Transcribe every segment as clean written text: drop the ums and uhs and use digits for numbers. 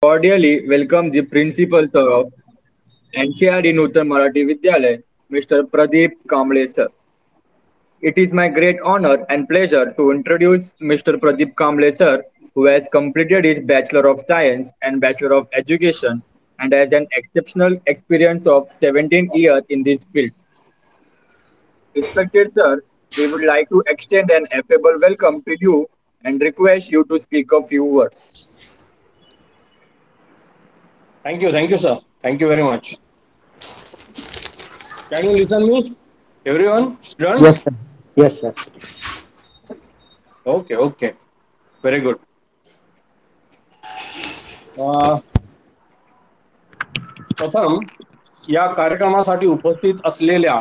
cordially welcome the principal sir of NCRD Nutan Marathi Vidyalay, Mr. Pradeep Kamble sir. It is my great honor and pleasure to introduce Mr. Pradeep Kamble sir, who has completed his Bachelor of Science and Bachelor of Education and has an exceptional experience of 17 years in this field. Respected sir, we would like to extend an affable welcome to you and request you to speak a few words. Thank you, sir. Thank you very much. Can you listen me, everyone, Yes, students? sir. Yes, sir. Okay, very good. अ, प्रथम या कार्यक्रमासाठी उपस्थित असलेल्या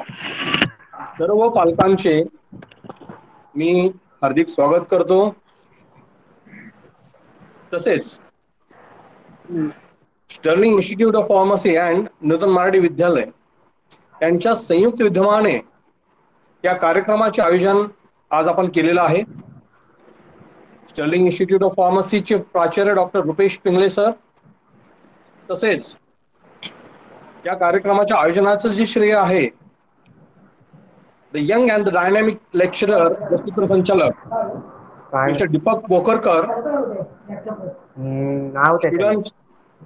सर्व पालकांचे मी हार्दिक स्वागत करतो. तसेच Sterling Institute of Pharmacy and Nutan Marathi Vidyalaya यांच्या संयुक्त विद्यमाने या कार्यक्रमाचे आयोजन आज आपण केलेलं आहे. स्टर्लिंग इन्स्टिट्यूट ऑफ फार्मसीचे प्राचार्य डॉक्टर रुपेश पिंगळे सर, तसेच या कार्यक्रमाच्या आयोजनाचं जे श्रेय आहे the young and the dynamic lecturer व सूत्रसंचालक काय मिस्टर दीपक बोकरकर, नाव त्याचं student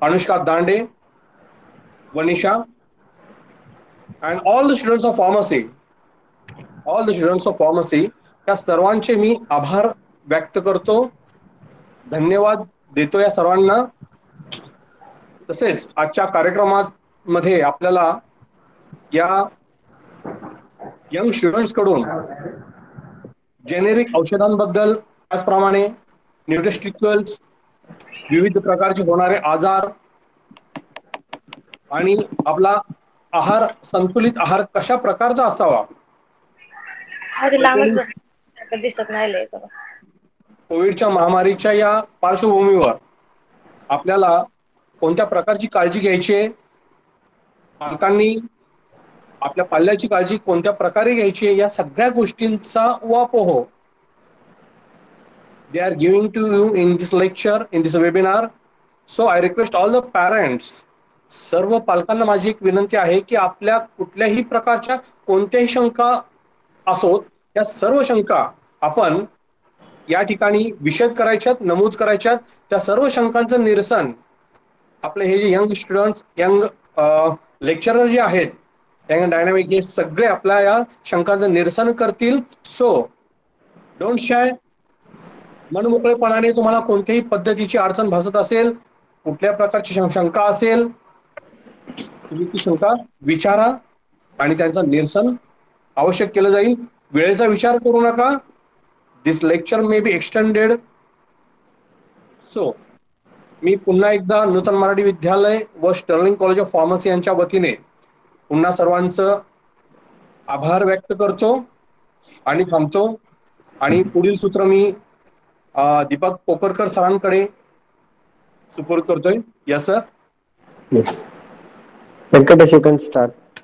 Anushka Dande, Vanisha and all the students of pharmacy या सर्वांचे मी आभार व्यक्त करतो, धन्यवाद देतो या सर्वांना. तसेच आजच्या कार्यक्रमामध्ये आपल्याला या यंग स्टुडंट्स कडून जेनेरिक औषधांबद्दल, त्याचप्रमाणे न्यूट्रिस्टिक्युअल्स, विविध प्रकारचे होणारे आजार आणि आपला आहार, संतुलित आहार कशा प्रकारचा असावा, दिसत नाही. कोविडच्या महामारीच्या या पार्श्वभूमीवर आपल्याला कोणत्या प्रकारची काळजी घ्यायची आहे, पालकांनी आपल्या पाल्याची काळजी कोणत्या प्रकारे घ्यायची आहे, या सगळ्या गोष्टींचा उहापोह they are giving to you in this lecture, in this webinar. So I request all the parents, सर्व पालकांना माझी एक विनंती आहे की आपल्या कुठल्याही प्रकारच्या कोणत्याही शंका असोत, या सर्व शंका आपण या ठिकाणी विशद करायच्यात, नमूद करायच्यात. त्या सर्व शंकांचं निरसन आपले हे जे यंग स्टुडंट्स, यंग लेक्चरर जे आहेत, यंग डायनॅमिक, हे सगळे आपल्या या शंकांचं निरसन करतील. सो डोंट शाय, मनमोकळेपणाने तुम्हाला कोणत्याही पद्धतीची अडचण भासत असेल, कुठल्या प्रकारची शंका असेल, तुम्ही ती शंका विचारा आणि त्यांचं निरसन आवश्यक केलं जाईल. वेळेचा विचार करू नका. This lecture may be extended. So मी पुन्हा एकदा नूतन मराठी विद्यालय व स्टर्लिंग कॉलेज ऑफ फार्मसी यांच्या वतीने पुन्हा सर्वांचं आभार व्यक्त करतो आणि थांबतो. आणि पुढील सूत्र मी दीपक पोकरकर सरांकडे सुपूर्द करतोय. Yes sir. Yes. Venkatesh, you can start.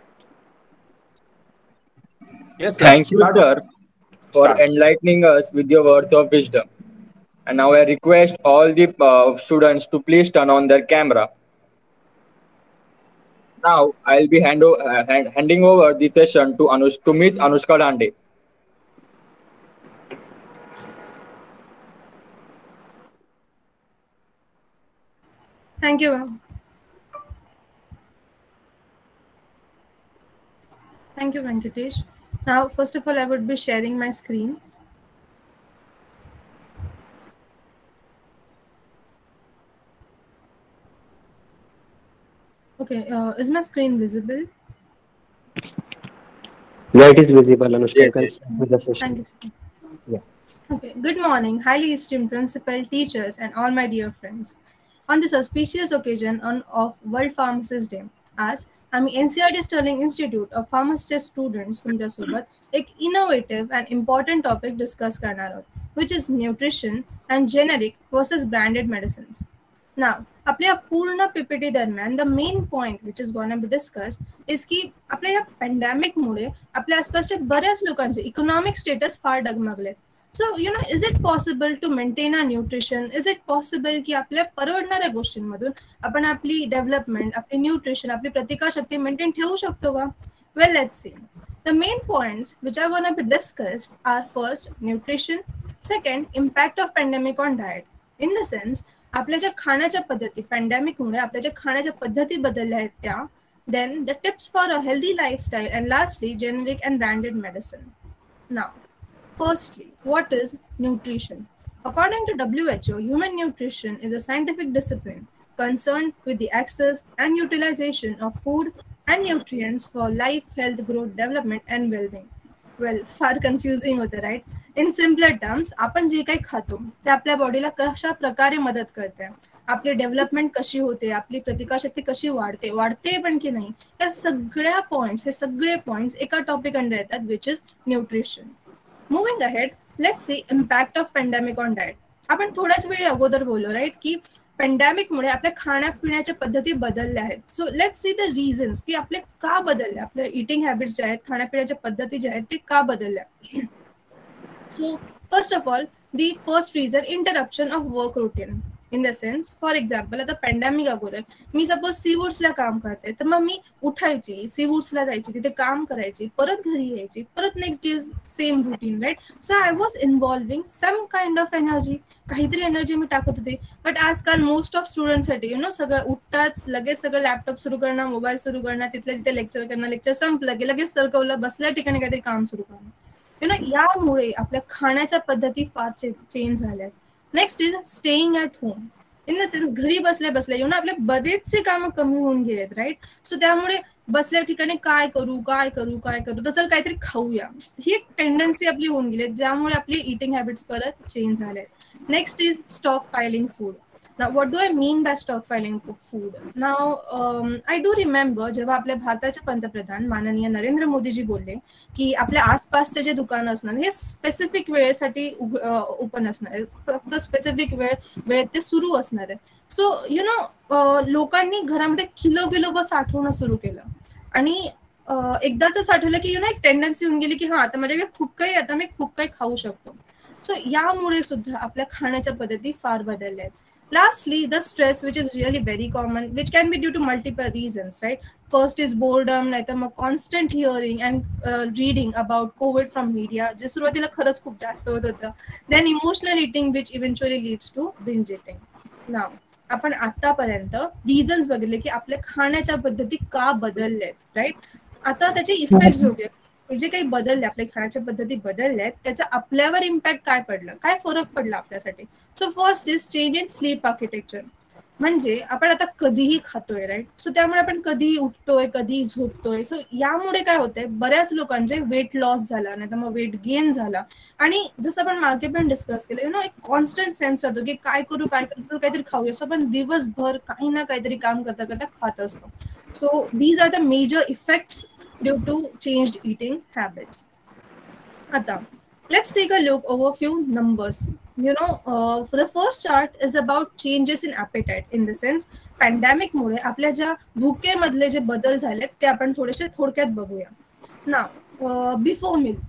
Yes, Thank you, start. sir, for Start. enlightening us with your words of wisdom. And now I request all the students to please turn on their camera. Now I'll be handing over the session to Miss Anushka Dande. Thank you, ma'am. Thank you, Venkatesh. Now, first of all, I would be sharing my screen. Okay, is my screen visible? Yeah, it is visible. Anushka, you Yes, can yes. start with the session. Thank you, sir. Yeah. Okay, good morning, highly esteemed principal, teachers, and all my dear friends. On this auspicious occasion of World Pharmacist Day, आज आम्ही NCRT Sterling Institute of Pharmacy students तुमच्यासोबत एक innovative and important topic discuss करणार आहोत, which is nutrition and generic versus branded medicines. Now, आपल्या पूर्ण PPT दरम्यान the main point which is going to be discussed is की आपल्या या pandemic मुळे आपल्या आसपासच्या बऱ्याच लोकांचे इकॉनॉमिक स्टेटस फार डगमगले. So is it possible to maintain our nutrition? Is it possible की आपल्या परवडणाऱ्या गोष्टींमधून आपण आपली डेव्हलपमेंट, आपली न्यूट्रिशन, आपली प्रतिकारशक्ती मेंटेन ठेवू शकतो का? Well, let's see. The main points which are going to be discussed are: first, nutrition; second, impact of pandemic on diet. In the sense, आपल्या ज्या खाण्याच्या पद्धती पॅन्डेमिकमुळे आपल्या ज्या खाण्याच्या पद्धती बदलल्या आहेत त्या, then the tips for a healthy lifestyle, and lastly, generic and branded medicine. Now, firstly, what is nutrition? According to WHO, human nutrition is a scientific discipline concerned with the access and utilization of food and nutrients for life, health, growth, development, and well-being. Well, फार confusing होतं, right? In simpler terms, आपण जे काही खातो ते आपल्या बॉडीला कशा प्रकारे मदत करते, आपली डेव्हलपमेंट कशी होते, आपली प्रतिकारशक्ती कशी वाढते पण की नाही, या सगळ्या पॉइंट्स, हे सगळे पॉइंट्स एका टॉपिक अंडर येतात, which is nutrition. Moving ahead, let's see impact of pandemic on diet. आपण थोड्याच वेळी अगोदर बोललो, राईट, की पॅन्डेमिकमुळे आपल्या खाण्यापिण्याच्या पद्धती बदलल्या आहेत. So let's see the reasons की आपले का बदलल्या, आपल्या इटिंग हॅबिट्स ज्या आहेत, खाण्यापिण्याच्या पद्धती ज्या आहेत, ते का बदलल्या. So first of all, the first reason, interruption of work routine. In the sense, for example, आता पॅन्डेमिक अगोदर मी सपोज सीवूड्सला काम करते, तर मग मी उठायची, सीवूड्सला जायची, तिथे काम करायची, परत घरी यायची, परत next day same routine, right. So I was involving some kind of energy, काहीतरी एनर्जी मी टाकत होते. बट आजकाल मोस्ट ऑफ स्टुडंटसाठी सगळं उठताच लगेच सगळं लॅपटॉप सुरू करणं, मोबाईल सुरू करणं, तिथल्या तिथे लेक्चर करणं, लेक्चर संपलं की लगेच सरकवलं, बसल्या ठिकाणी काहीतरी काम सुरू करणं. यामुळे आपल्या खाण्याच्या पद्धती फार चेंज झाल्या. Next is staying at home. In the sense, घरी बसल्या बसल्या आपले बरेचसे कामं कमी होऊन गेलेत, राईट. सो त्यामुळे बसल्या ठिकाणी काय करू तर चल काहीतरी खाऊया, ही एक टेंडन्सी आपली होऊन गेली, ज्यामुळे आपली इटिंग हॅबिट्स परत चेंज झाले. Next is stock piling food. Now, what do I mean by stockpiling food? Now, I do remember जेव्हा आपल्या भारताचे पंतप्रधान माननीय नरेंद्र मोदीजी बोलले की आपल्या आसपासचे जे दुकानं असणार हे स्पेसिफिक वेळेसाठी ओपन असणार आहे, फक्त स्पेसिफिक वेळेत ते सुरू असणार आहे. सो लोकांनी घरामध्ये किलो साठवणं सुरू केलं, आणि एकदाच साठवलं की एक टेंडन्सी होऊन गेली की हा आता माझ्याकडे खूप काही, आता मी खूप काही खाऊ शकतो. सो यामुळे सुद्धा आपल्या खाण्याच्या पद्धती फार बदलल्या आहेत. Lastly, the stress, which is really very common, which can be due to multiple reasons, right? First is boredom, naहीतर मग constant hearing and reading about COVID from media, जे सुरुवातीला खरंच खूप जास्त होत होतं. Then emotional eating, which eventually leads to binge eating. Now, आपण आतापर्यंत reasons बघितले की आपल्या खाण्याच्या पद्धती का बदलल्यात, राईट. आता त्याचे इफेक्ट्स बघूया, जे काही बदलले, आपल्या खाण्याच्या पद्धती बदलल्यात, त्याचा आपल्यावर इम्पॅक्ट काय पडलं, काय फरक पडला आपल्यासाठी. So first is change in sleep architecture. म्हणजे आपण आता कधीही खातोय, राईट. सो त्यामुळे आपण कधीही उठतोय, कधीही झोपतोय. सो यामुळे काय होतंय, बऱ्याच लोकांचे वेट लॉस झाला, नाही तर मग वेट गेन झाला. आणि जसं आपण मागे पण डिस्कस केलं, एक कॉन्स्टंट सेन्स राहतो की काय करू काहीतरी खाऊया. सो आपण दिवसभर काही ना काहीतरी काम करता करता खात असतो. So these are the major effects due to changed eating habits. Ata, let's take a look over few numbers. For the first chart is about changes in appetite. In the sense, pandemic मुळे आपल्या ज्या भुकेमधले जे बदल झालेत ते आपण थोडेसे थोडक्यात बघूया. Now, before meal,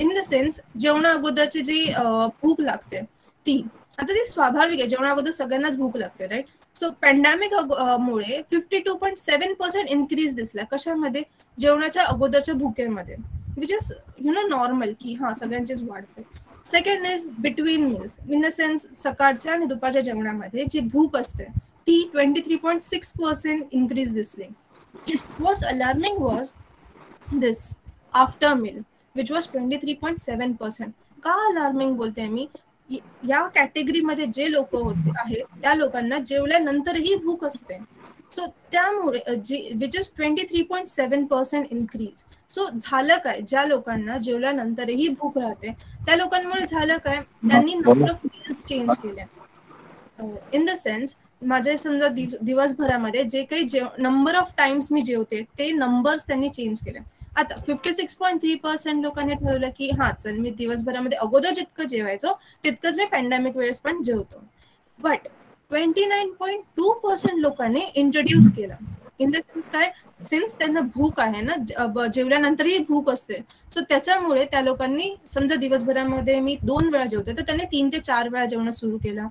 in the sense, जेवणा अगोदरची जी भूक लागते ती, आता ती स्वाभाविक आहे, जेवणा अगोदर सगळ्यांनाच भूक लागते, राईट. सो पॅन्डेमिक मुळे 52.7% इन्क्रीज दिसला कशामध्ये, जेवणाच्या अगोदरच्या भुकेमध्ये, विच इज नॉर्मल की हा सगळ्यांचीच वाढते. Second is between meals. In the sense, सकाळच्या आणि दुपारच्या जेवणामध्ये जी भूक असते ती 23.6% इन्क्रीज दिसली. What's alarming was this after meal, which was 23.7%. का अलार्मिंग बोलते मी, या कॅटेगरीमध्ये जे लोक होते आहेत त्या लोकांना जेवल्यानंतरही भूक असते. सो त्यामुळे विच इज 23.7% इन्क्रीज. सो झालं काय, ज्या लोकांना जेवल्यानंतरही भूक राहते त्या लोकांमुळे झालं काय, त्यांनी नंबर ऑफ मील्स चेंज केले. इन द सेन्स, माझे समजा दिवसभरामध्ये जे काही नंबर ऑफ टाइम्स मी जेवते ते नंबर्स त्यांनी चेंज केले. आता 56.3% लोकांनी ठरवलं की हा चल, मी दिवसभरामध्ये अगोदर जितकं जेवायचो तितकंच मी पॅन्डेमिक वेळेस पण जेवतो. बट 29.2% लोकांनी इंट्रोड्यूस केलं इन द सेन्स काय, सिन्स त्यांना भूक आहे ना, जेवल्यानंतरही भूक असते, सो त्याच्यामुळे त्या लोकांनी समजा दिवसभरामध्ये मी 2 वेळा जेवते तर त्यांनी 3 ते 4 वेळा जेवणं सुरू केलं.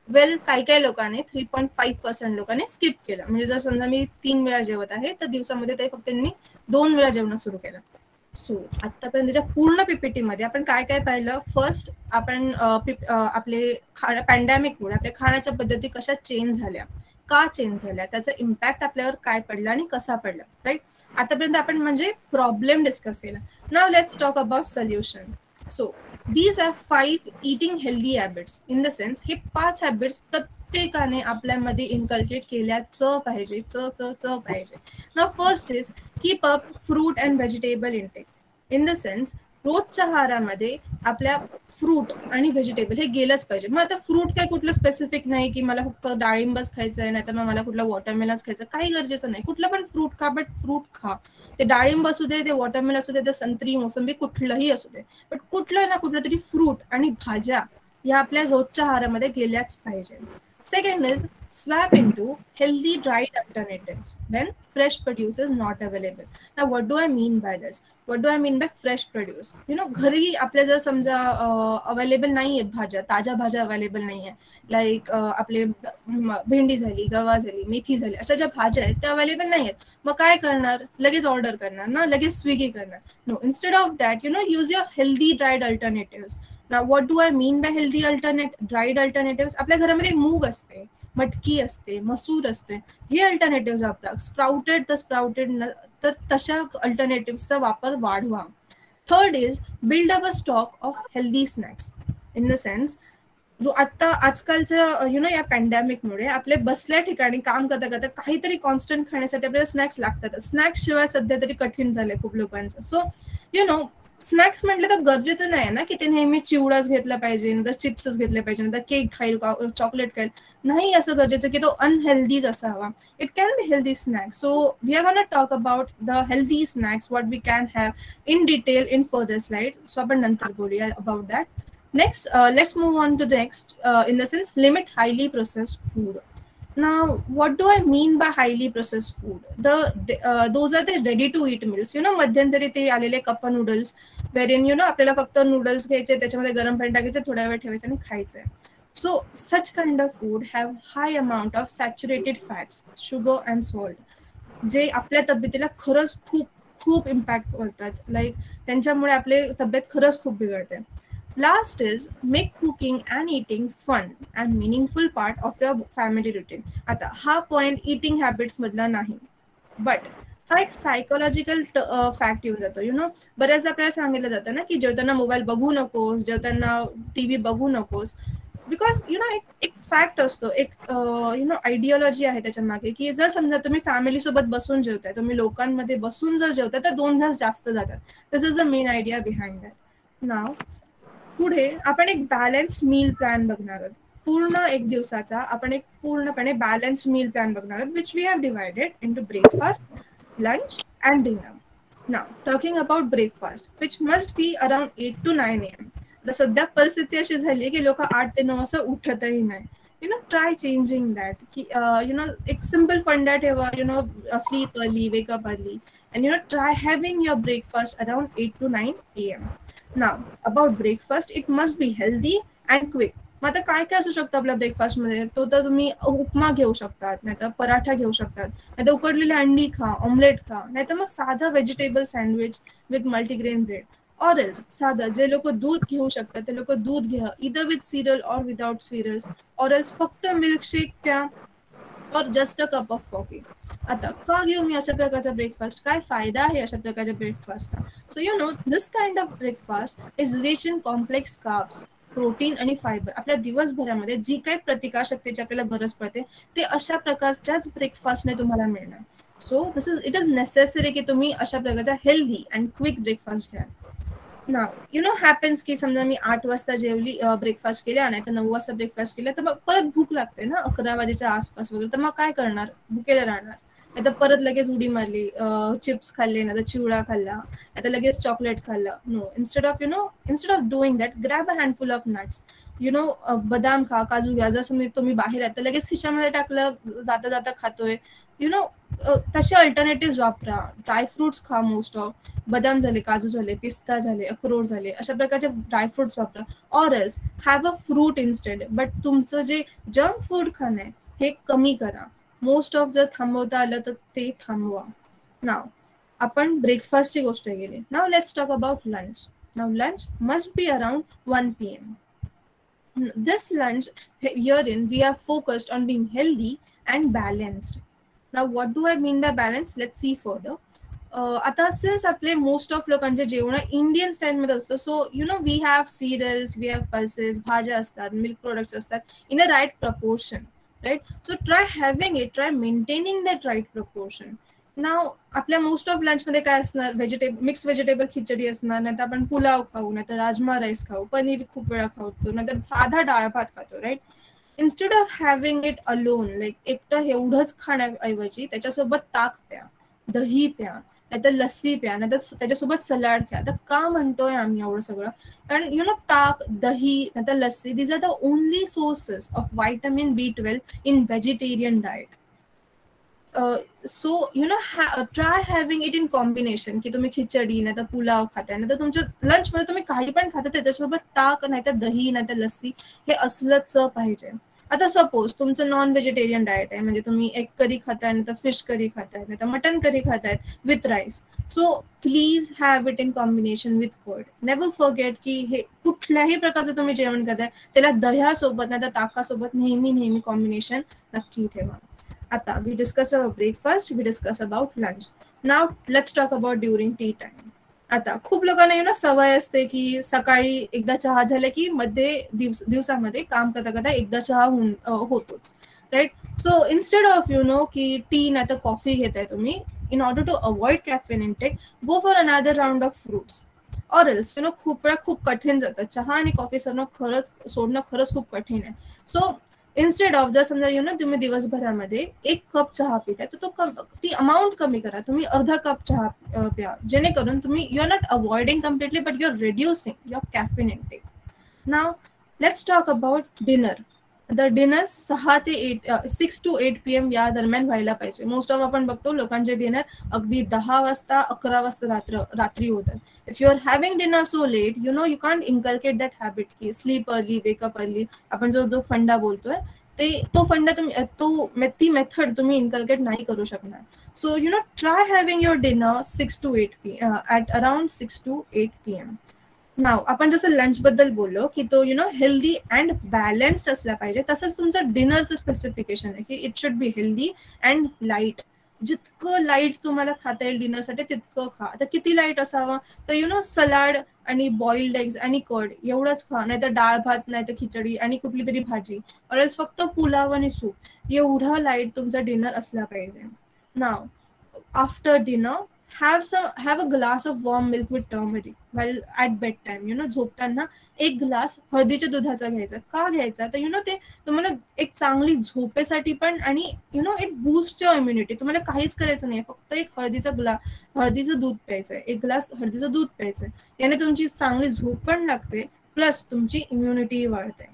वेल काही लोकांनी 3.5% लोकांनी स्किप केलं, म्हणजे जर समजा मी 3 वेळा जेवत आहे तर दिवसामध्ये ते फक्त त्यांनी 2 वेळा जेवणं सुरू केलं. सो आतापर्यंतच्या पूर्ण पीपीटी मध्ये आपण काय काय पाहिलं. फर्स्ट आपण आपले पॅन्डेमिकमुळे आपल्या खाण्याच्या पद्धती कशा चेंज झाल्या, का चेंज झाल्या, त्याचा इम्पॅक्ट आपल्यावर काय पडला आणि कसा पडला, राईट. आतापर्यंत आपण म्हणजे प्रॉब्लेम डिस्कस केला. Now let's talk about solution. So these are 5 eating healthy habits. In the sense हे 5 हॅबिट्स प्रत्येकाने आपल्यामध्ये इनकल्केट केल्याच पाहिजे, पाहिजे. Now first is keep up fruit and vegetable intake. In the sense रोजच्या आहारामध्ये आपल्या फ्रूट आणि व्हेजिटेबल हे गेलंच पाहिजे. मग आता फ्रूट काय कुठलं स्पेसिफिक नाही की मला फक्त डाळिंबच खायचं आहे, नाही तर मग मला कुठला वॉटरमेलनच खायचं, काही गरजेचं नाही. कुठलं पण फ्रूट खा, बट फ्रूट खा. ते डाळिंब असू दे, ते वॉटरमेलन असू दे, ते संत्री, मोसंबी, कुठलंही असू दे, बट कुठलं ना कुठलं तरी फ्रूट आणि भाज्या या आपल्या रोजच्या आहारामध्ये गेल्याच पाहिजे. Second is swap into healthy dried alternatives when fresh produce is not available. Now, what do I mean by this? What do I mean by fresh produce? घरी आपल्या जर समजा अवेलेबल नाहीये भाज्या, ताज्या भाज्या अवेलेबल नाहीये, लाईक आपले भेंडी झाली, गवा झाली, मेथी झाली, अशा ज्या भाज्या आहेत त्या अवेलेबल नाहीयेत, मग काय करणार? लगेच ऑर्डर करणार ना, लगेच स्विगी करणार. No, instead of that use your healthy dried alternative. Now, what do I mean by healthy dried alternatives? आपल्या घरामध्ये मूग असते, मटकी असते, मसूर असते, हे अल्टरनेटिव्ह वापरा. स्प्राउटेड तर तशा अल्टरनेटिव्हचा वापर वाढवा. Third is build up a stock of healthy snacks. In the sense आता आजकालच्या या पॅन्डेमिकमुळे आपले बसल्या ठिकाणी काम करता करता काहीतरी कॉन्स्टंट खाण्यासाठी आपल्याला स्नॅक्स लागतात. स्नॅक्स शिवाय सध्या तरी कठीण झालंय खूप लोकांचं. सो स्नॅक्स म्हटलं तर गरजेचं नाही ना की ते नेहमी चिवडाच घेतला पाहिजे, नंतर चिप्सच घेतले पाहिजे, नंतर केक खाईल, चॉकलेट खाईल. नाही असं गरजेचं की तो अनहेल्दीच असावा. It can be healthy snacks. So we are gonna talk about the healthy snacks what we can have in detail in further slide. So आपण नंतर बोलूया about that. Next, let's move on to the next, in the sense, limit highly processed food. Now, what do I mean by highly processed food? Those are the ready-to-eat meals. मध्यंतरी ते आलेले cup noodles, wherein आपल्याला फक्त noodles घ्यायचे, त्याच्यामध्ये गरम पाणी टाकायचं, थोड्या वेळ ठेवायचं आणि खायचंय. So, such kind of food have high amount of saturated fats, sugar and salt, जे आपल्या तब्येतीला खरंच खूप खूप इम्पॅक्ट करतात. लाईक त्यांच्यामुळे आपली तब्येत खरंच खूप बिघडते. Last is make cooking and eating fun and meaningful part of your family routine. आता हा पॉइंट इटिंग हॅबिट्स मधला नाही, बट हा एक सायकोलॉजिकल फॅक्ट येऊन जातो. बऱ्याचदा आपल्याला सांगितलं जातं ना की जेवताना मोबाईल बघू नकोस, जेवताना टीव्ही बघू नकोस, बिकॉज एक फॅक्ट असतो, एक आयडिओलॉजी आहे त्याच्या मागे की जर समजा तुम्ही फॅमिली सोबत बसून जेवताय, तुम्ही लोकांमध्ये बसून जर जेवताय तर 2 घास जास्त जातात. This is the main idea behind that. Now पुढे आपण एक बॅलन्स्ड मील प्लॅन बघणार आहोत. पूर्ण एक दिवसाचा आपण एक पूर्णपणे बॅलन्स्ड मील प्लॅन बघणार आहोत, which we have divided into breakfast, lunch and dinner. Now talking about breakfast, which must be around 8 to 9 AM. आता सध्या परिस्थिती अशी झाली की लोक 8 ते 9 वाजता उठतही नाही. ट्राय चेंजिंग दॅट की एक सिम्पल फंडा ठेवा, sleep early, wake up early, and try having your breakfast around 8 to 9 AM. Now, about breakfast, it must be healthy and quick. मग आता काय काय असू शकतं आपल्या ब्रेकफास्टमध्ये? तो तर तुम्ही उपमा घेऊ शकतात, नाहीतर पराठा घेऊ शकतात, नाहीतर उकडलेली अंडी खा, ऑमलेट खा, नाहीतर मग साधं vegetable sandwich with multigrain bread. Or else साधं जे लोक दूध घेऊ शकतात ते लोक दूध घ्या, either with cereal or without cereals. Or else फक्त मिल्कशेक प्या और just a cup of coffee. आता का घेऊ मी अशा प्रकारचा ब्रेकफास्ट? काय फायदा आहे अशा प्रकारच्या ब्रेकफास्टचा? So this kind of breakfast is rich in complex carbs, protein आणि फायबर. आपल्या दिवसभरामध्ये जी काही प्रतिकारशक्तीची आपल्याला गरज पडते ते अशा प्रकारच्याच ब्रेकफास्टने तुम्हाला मिळणार. सो इट इज नेसेसरी की तुम्ही अशा प्रकारचा हेल्दी अँड क्विक ब्रेकफास्ट घ्या. नाव हॅपन्स की समजा मी 8 वाजता जेवली, ब्रेकफास्ट केल्या, नाही तर 9 वाजता ब्रेकफास्ट केला, तर मग परत भूक लागते ना 11 वाजेच्या आसपास वगैरे, तर मग काय करणार? भुकेला राहणार. आता परत लगेच उडी मारली, चिप्स खाल्ले ना तर चिवडा खाल्ला, आता लगेच चॉकलेट खाल्लं. No, instead of doing that, grab a handful of nuts. बदाम खा, काजू घ्या. जसं तुम्ही बाहेर आहे तर लगेच खिशामध्ये टाकलं, जाता जाता खातोय. तसे अल्टरनेटिव्ह वापरा. ड्रायफ्रुट्स खा मोस्ट ऑफ. बदाम झाले, काजू झाले, पिस्ता झाले, अक्रोड झाले, अशा प्रकारचे ड्रायफ्रुट्स वापरा. Or else have a fruit instead. But तुमचं जे जंक फूड खाणं आहे हे कमी करा. मोस्ट ऑफ जर थांबवता आलं तर ते थांबवा. नाव आपण ब्रेकफास्टची गोष्ट केली. नाव let's talk about lunch. Now lunch must be around 1 PM. This lunch herein we are focused on being healthy and balanced. Now what do I mean by balance? Let's see further. आता since आपले most of लोकांचे जेवण Indian स्टाईलमध्ये असतं, so we have cereals, we have pulses, भाज्या असतात, milk products असतात in a right proportion, right. So try having it, try maintaining that right proportion. Now आपल्या मोस्ट ऑफ लंचमध्ये काय असणार? मिक्स व्हेजिटेबल खिचडी असणार, नाही तर आपण पुलाव खाऊ, नाही तर राजमा राईस खाऊ, पनीर खूप वेळा खातो, नाहीतर साधा डाळ भात खातो, right. Instead of having it alone, like एकटं एवढंच खाण्याऐवजी त्याच्यासोबत ताक प्या, दही प्या, नाहीतर लस्सी प्या, नाहीतर त्याच्यासोबत सलाड प्या. तर का म्हणतोय आम्ही एवढं सगळं? कारण ताक, दही, नाहीतर लस्सी, these are the only sources of vitamin B12 in vegetarian diet. So try having it in combination, की तुम्ही खिचडी नाही तर पुलाव खाताय, नाही तर तुमच्या लंचमध्ये तुम्ही काही पण खाता त्याच्यासोबत ताक, नाहीतर दही, नाहीतर लस्सी हे असलंच पाहिजे. आता सपोज तुमचं नॉन व्हेजिटेरियन डाएट आहे, म्हणजे तुम्ही एग करी खाताय, नाही तर फिश करी खाताय, नाही तर मटन करी खाताय with rice. So please have it in combination with curd. Never forget की हे कुठल्याही प्रकारचं तुम्ही जेवण करताय त्याला दह्यासोबत नाही तर ताकासोबत नेहमी कॉम्बिनेशन नक्की ठेवा. आता we discuss about breakfast, we discuss about lunch. Now let's talk about during tea time. आता खूप लोकांना सवय असते की सकाळी एकदा चहा झाला की दिवसामध्ये काम करता करता एकदा चहा होतोच, राईट. सो इन्स्टेड ऑफ की टी नाही तर कॉफी घेताय तुम्ही, in order to avoid caffeine intake, go for another round of fruits. Or else खूप वेळा खूप कठीण जातं, चहा आणि कॉफी सोडणं खरंच खूप कठीण आहे. सो इन्स्टेड ऑफ जर समजा तुम्ही दिवसभरामध्ये 1 कप चहा पिताय तर ती अमाऊंट कमी करा. तुम्ही अर्धा कप चहा प्या, जेणेकरून तुम्ही you are not avoiding completely but you are reducing your caffeine intake. Now let's talk about dinner. The dinner 6 to 8 PM या दरम्यान व्हायला पाहिजे. मोस्ट ऑफ आपण बघतो लोकांचे डिनर अगदी 10 वाजता 11 वाजता रात्री होतात. If you are having dinner so late, you can't inculcate that habit की स्लीप अर्ली वेकअप अर्ली. आपण जो फंडा बोलतोय तो फंडा ती मेथड तुम्ही इनकल्केट नाही करू शकणार. So try having your dinner 6 to 8 PM at around 6 to 8 PM. नाव आपण जसं लंच बद्दल बोललो की तो हेल्दी अँड बॅलन्स्ड असला पाहिजे, तसंच तुमचं डिनरचं स्पेसिफिकेशन आहे की it should be healthy and light. जितकं लाईट तुम्हाला खाता येईल डिनरसाठी तितकं खा. आता किती लाईट असावं तर सलाड आणि बॉइल्ड एग्स आणि कर्ड एवढंच खा, नाहीतर डाळ भात, नाहीतर खिचडी आणि कुठली तरी भाजी, ऑर फक्त पुलाव आणि सूप. एवढं लाईट तुमचा डिनर असला पाहिजे. Now after dinner have a glass of warm milk with turmeric while at bedtime. झोपताना 1 ग्लास हळदीच्या दुधाचा घ्यायचा. का घ्यायचा तर ते तुम्हाला एक चांगली झोपेसाठी पण, आणि इट बूस्ट युअर इम्युनिटी. तुम्हाला काहीच करायचं नाही, फक्त एक हळदीचं दूध प्यायचंय, 1 ग्लास हळदीचं दूध प्यायचंय. याने तुमची चांगली झोप पण लागते, प्लस तुमची इम्युनिटी वाढते.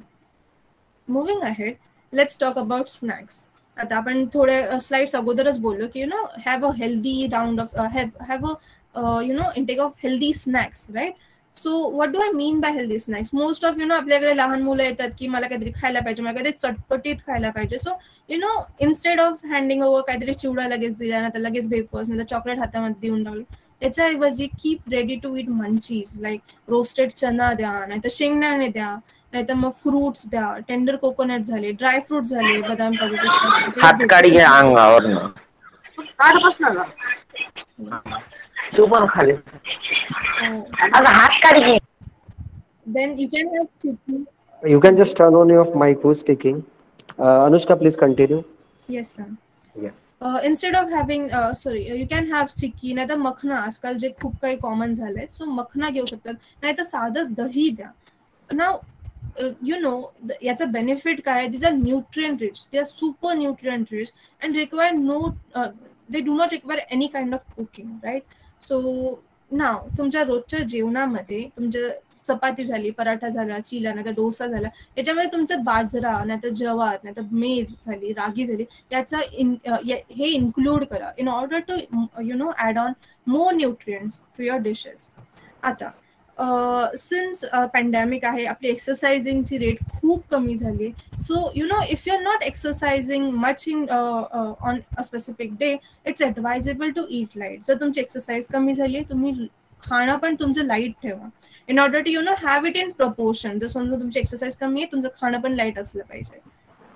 Moving ahead, let's talk about snacks. आता आपण थोड्या स्लाइड्स अगोदरच बोललो की have a healthy round of have a intake of healthy snacks, right. So what do I mean by healthy snacks? Most of आपल्याकडे लहान मुलं येतात की मला काहीतरी खायला पाहिजे, मला काहीतरी चटपटीत खायला पाहिजे. So instead of handing over काहीतरी चिवडा लगेच दिला, नाही तर लगेच वेफर्स, नाही तर चॉकलेट हातामध्ये देऊन टाकले, त्याच्याऐवजी keep ready to eat munchies like roasted chana द्या, नाहीतर शेंगदाणे द्या, नाहीतर मग फ्रुट्स द्या, टेंडर कोकोनट झाले, ड्राय फ्रूट झाले, बदाम, काजू, पिस्ता. हात काढी घे अंगावरनं. काढ बस ना तू पण खाली. अगं हात काढी घे. Then you can have chicky. You can just turn on your mic. Who's speaking? Anushka, please continue. Yes, sir. Yeah. Instead of having you can have chikki, नाही तर मखना. आजकाल जे खूप काही कॉमन झालंय, सो मखना घेऊ शकतात, नाही तर साधं दही द्या. नाव याचा बेनिफिट काय? These are nutrient rich, they are super nutrient rich and require no they do not require any kind of cooking, right? So now तुमच्या रोजच्या जेवणामध्ये तुमच्या चपाती झाली, पराठा झाला, चिला नाही तर डोसा झाला, याच्यामध्ये तुमचं बाजरा नाही तर ज्वार नाही तर मेज झाली, रागी झाली, याचा हे इन्क्लूड करा in order to add on more nutrients to your dishes. आता सिन्स पॅन्डेमिक आहे, आपली एक्सरसाइजिंगची रेट खूप कमी झाली. So if you are not exercising much in on a specific day, it's advisable to eat light. जर तुमची एक्सरसाइज कमी झाली आहे, तुम्ही खाणं पण तुमचं लाईट ठेवा in order to have it in proportion. जर समजा तुमची एक्सरसाइज कमी आहे, तुमचं खाणं पण लाईट असलं पाहिजे.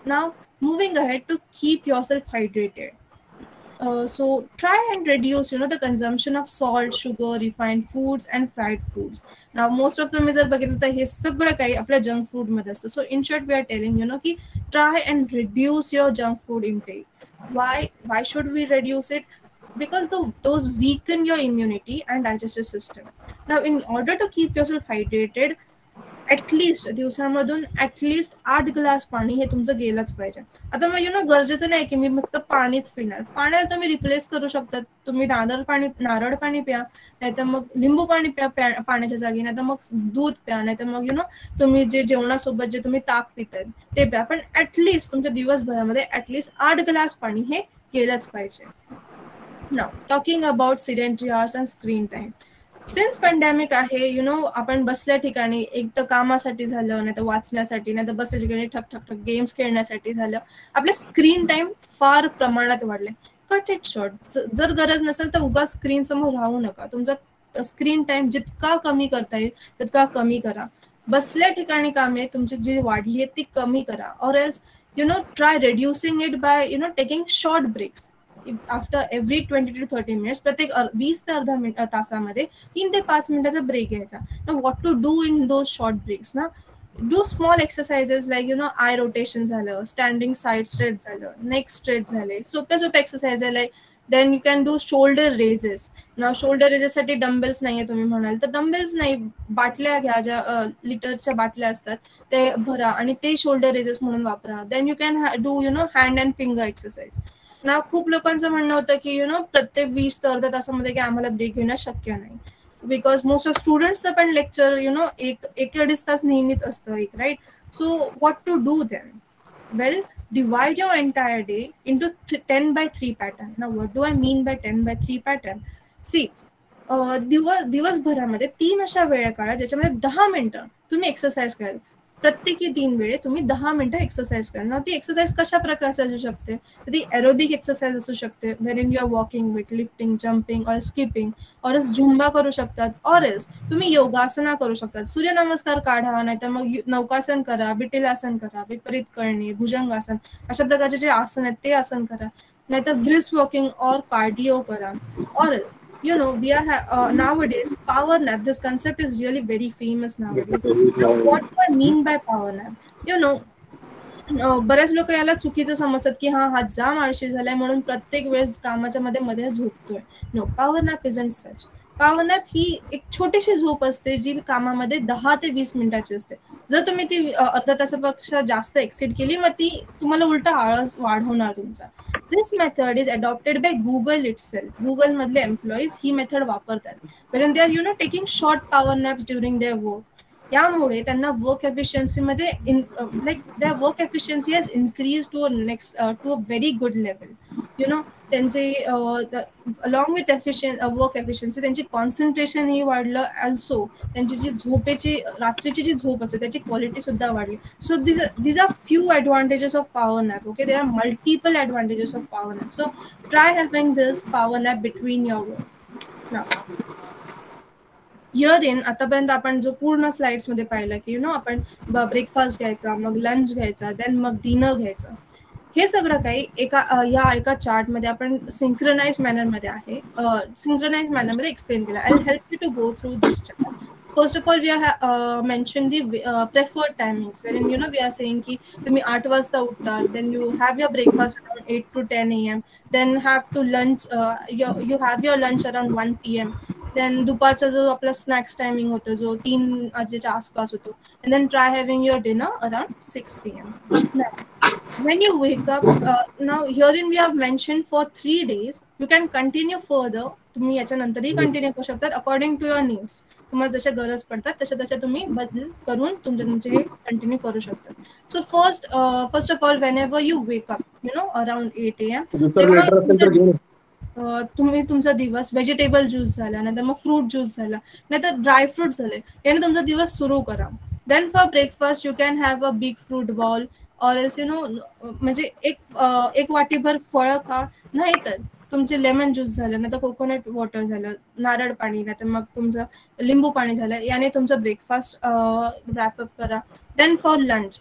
Now moving ahead to keep yourself hydrated. So try and reduce the consumption of salt, sugar, refined foods and fried foods. Now most of them जर बघितलं तर हे सगळं काही आपल्या जंक फूड मध्ये असतं. So in short we are telling की try and reduce your junk food intake. Why should we reduce it? Because those weaken your immunity and digestive system. Now in order to keep yourself hydrated, at least दिवसामधून at least 8 glass पाणी हे तुमचं गेलंच पाहिजे. आता मग गरजेचं नाही की मी फक्त पाणीच पिणार. पाण्याला तुम्ही रिप्लेस करू शकता. तुम्ही नारळ पाणी प्या, नाहीतर मग लिंबू पाणी प्या पाण्याच्या जागी, नाहीतर मग दूध प्या, नाहीतर मग तुम्ही जे जेवणासोबत जे तुम्ही ताक पिताय ते प्या. पण ऍटलिस्ट तुमच्या दिवसभरामध्ये ऍटलिस्ट 8 ग्लास पाणी हे गेलंच पाहिजे. Now talking about sedentary hours and screen time. Since pandemic आहे, आपण बसल्या ठिकाणी एक तर कामासाठी झालं, नाही तर वाचण्यासाठी, नाही तर बसल्या ठिकाणी ठक ठक ठक गेम्स खेळण्यासाठी झालं, आपले स्क्रीन टाइम फार प्रमाणात वाढले. Cut it short. जर गरज नसेल तर उगाच स्क्रीन समोर राहू नका. तुमचा स्क्रीन टाइम जितका कमी करता येईल तितका कमी करा. बसल्या ठिकाणी कामे तुमची जी वाढली आहेत ती कमी करा. Or else try reducing it by taking short breaks after every 20 to 30 minutes. प्रत्येक 20 ते अर्धा तासामध्ये 3 ते 5 मिनिटाचा ब्रेक घ्यायचा. Now what to do in those short breaks ना, do small exercises like eye rotation झालं, स्टँडिंग साईड स्ट्रेच झालं, नेक स्ट्रेच झाले, सोप्या एक्सरसाइज आहे. Like then you can do shoulder raises. Now shoulder रेजेससाठी डंबेल्स नाहीये तुम्ही म्हणाल तर डंबेल्स नाही, बाटल्या घ्या, ज्या लिटरच्या बाटल्या असतात ते भरा आणि ते शोल्डर रेजेस म्हणून वापरा. Then you can do hand and finger exercise. ना खूप लोकांचं म्हणणं होतं की प्रत्येक 20 ते अर्ध्या तासामध्ये की आम्हाला ब्रेक घेणं शक्य नाही. बिकॉज मोस्ट ऑफ स्टुडंट्सचं पण लेक्चर एक 1.5 तास नेहमीच असतं एक, right? So what to do then? Well, divide your entire day into 10/3 pattern. Now what do I mean by 10/3 pattern? See, दिवसभरामध्ये 3 अशा वेळा काढा ज्याच्यामध्ये 10 मिनिटं तुम्ही एक्सरसाइज कराल. प्रत्येकी 3 वेळे तुम्ही 10 मिनिटं एक्सरसाइज करा. ना ती एक्सरसाइज कशा प्रकारची असू शकते? ती एरोबिक एक्सरसाइज असू शकते, wherein you are walking, weight lifting, jumping or skipping, or else Zumba करू शकतात, ऑर एल्स तुम्ही योगासना करू शकतात. सूर्यनमस्कार काढा, नाहीतर मग नौकासन करा, विटिलासन करा, विपरीत करणे, भुजंगासन, अशा प्रकारचे जे आसन आहेत ते आसन करा, नाहीतर ब्रिस्क वॉकिंग और कार्डिओ करा. Or else we are nowadays power nap. This concept is really very famous nowadays. What do I mean by power nap? बऱ्याच लोक याला चुकीचं समजतात की हा जाम आळशी झालाय म्हणून प्रत्येक वेळेस कामाच्या मध्ये झोपतोय. No, power nap isn't such. Power nap ही एक छोटीशी झोप असते जी कामामध्ये 10 ते 20 मिनिटाची असते. जर तुम्ही ती अर्ध्या तासापेक्षा जास्त एक्सीड केली मग ती तुम्हाला उलटा आळस वाढवणार तुमचा. This method is adopted by Google itself. Google मधले एम्प्लॉईज ही मेथड वापरतात. When they are taking short power naps during their work. यामुळे त्यांना वर्क एफिशियन्सीमध्ये like their work efficiency has increase to a very good level. त्यांचे along with work efficiency त्यांची concentration ही वाढलं. ऑल्सो त्यांची जी झोपेची रात्रीची जी झोप असते त्याची क्वालिटी सुद्धा वाढली. So these are few advantages of power nap. Okay, there are multiple advantages of power nap. So try having this power nap between your work. Now here in आतापर्यंत आपण जो पूर्ण स्लाइड्स मध्ये पाहिला की आपण ब्रेकफास्ट घ्यायचा, मग लंच घ्यायचा, देन मग डिनर घ्यायचं. हे सगळं काही एका चार्टमध्ये आपण सिंक्रोनाइज मॅनरमध्ये आहे, सिंक्रोनाइज मॅनरमध्ये एक्सप्लेन केला. I will help you to go through this chart. First of all, we have mentioned the preferred timings, wherein we are saying ki तुम्ही 8 वाजता उठता, then you have your breakfast around 8 to 10 a.m. then have to lunch, you have your lunch around 1 p.m. Then दुपारचा जो आपला snacks timing होतो जो 3 वाजेच्या आसपास होतो, and then try having your dinner around 6 p.m. Now, when you wake up, now herein we have mentioned for 3 days, you can continue further. तुम्ही याच्यानंतरही continue करू शकतात अकॉर्डिंग टू युअर नीड्स. तुम्हाला जशा गरज पडतात तशा तुम्ही बदल करून तुमचे कंटिन्यू करू शकतात. So first of all Wien ever you wake up around 8 AM, तुम्ही तुमचा दिवस व्हेजिटेबल ज्यूस झाला, नाहीतर मग फ्रूट ज्यूस झाला, नाहीतर ड्रायफ्रूट झाले, याने तुमचा दिवस सुरू करा. Then for breakfast you can have a big fruit bowl or else म्हणजे एक वाटीभर फळं खा, नाही तर तुमचे लेमन ज्यूस झालं, नाही तर कोकोनट वॉटर झालं, नारळ पाणी, नाही तर मग तुमचं लिंबू पाणी झालं, याने तुमचं ब्रेकफास्ट रॅपअप करा. Then for lunch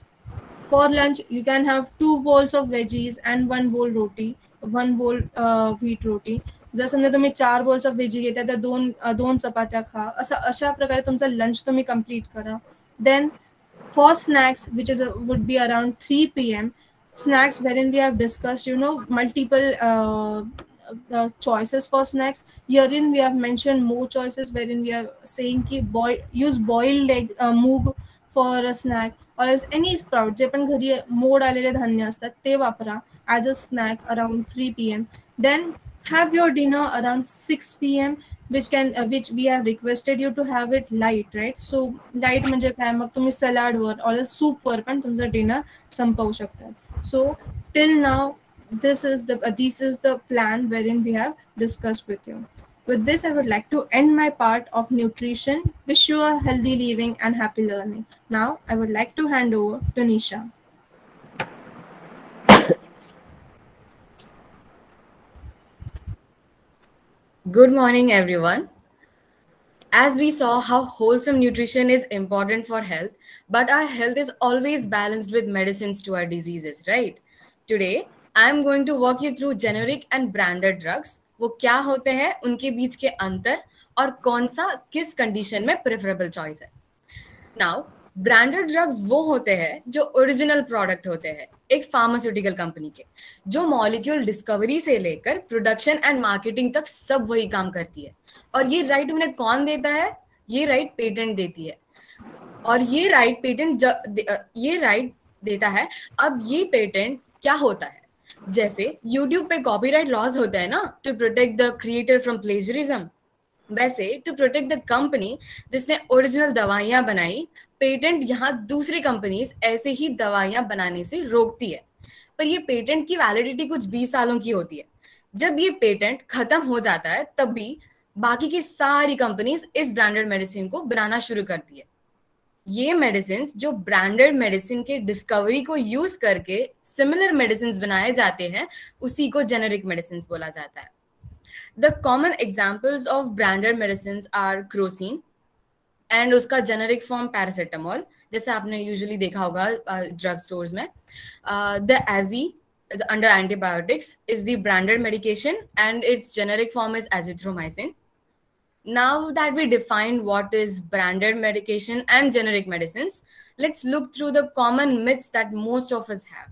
you can have 2 bowls of veggies and 1 bowl roti, 1 bowl wheat roti. जर समजा तुम्ही 4 bowls of veggie घेता तर दोन चपात्या खा. अशा प्रकारे तुमचा लंच तुम्ही कंप्लीट करा. Then for snacks, which would be around 3 p.m. snacks, wherein we have discussed multiple choices for snacks. Herein we have mentioned more choices, wherein we are saying ki use boiled egg, moog for a snack, or else any sprout जे पण घरी मोड आलेले धान्य असतात ते वापरा as a snack around 3 p.m. Then have your dinner around 6 p.m. which we have requested you to have it light, right? So light म्हणजे काय, मग तुम्ही सलाड वर or सूप वर पण तुमचं डिनर संपवू शकतात. So till now this is the plan wherein we have discussed with you. With this, I would like to end my part of nutrition. Wish you a healthy living and happy learning. Now, I would like to hand over to Nisha. Good morning, everyone. As we saw how wholesome nutrition is important for health, but our health is always balanced with medicines to our diseases, right? Today, I am going to walk you through generic and branded drugs. वो क्या होते हैं, उनके beach के अंतर और कौन सा किस condition में preferable choice है. नाउ ब्रांडेड ड्रग्स वो होते हैं जो ओरिजिनल प्रोडक्ट होते हैं एक फार्मास्यूटिकल कंपनी के, जो मॉलिक्यूल डिस्कवरी से लेकर प्रोडक्शन एंड मार्केटिंग तक सब वही काम करती है. और ये राइट उन्हें कौन देता है? ये राइट पेटेंट देती है. और ये राइट देता है. अब ये पेटेंट क्या होता है? जैसे YouTube पे कॉपीराइट लॉज होते हैं ना, to protect the creator from plagiarism, वैसे टू प्रोटेक्ट द कंपनी जिसने ओरिजिनल दवाइयां बनाई, पेटेंट यहाँ दूसरी कंपनीज ऐसे ही दवाइयां बनाने से रोकती है. पर ये पेटेंट की वैलिडिटी कुछ 20 सालों की होती है. जब ये पेटेंट खत्म हो जाता है तब भी बाकी की सारी कंपनीज इस ब्रांडेड मेडिसिन को बनाना शुरू करती है. ये मेडिसिन जो ब्रांडेड मेडिसिन के डिस्कवरी को यूज करके सिमिलर मेडिसिन बनाए जाते हैं, उसी को जेनेरिक मेडिसिन बोला जाता है. The common examples of branded medicine are Crocin and उसका जेनेरिक फॉर्म पैरासिटामोल, जैसे आपने यूजुअली देखा होगा ड्रग स्टोर्स में. द एजी under antibiotics is the branded medication and its generic form is azithromycin. Now that we defined what is branded medication and generic medicines, let's look through the common myths that most of us have.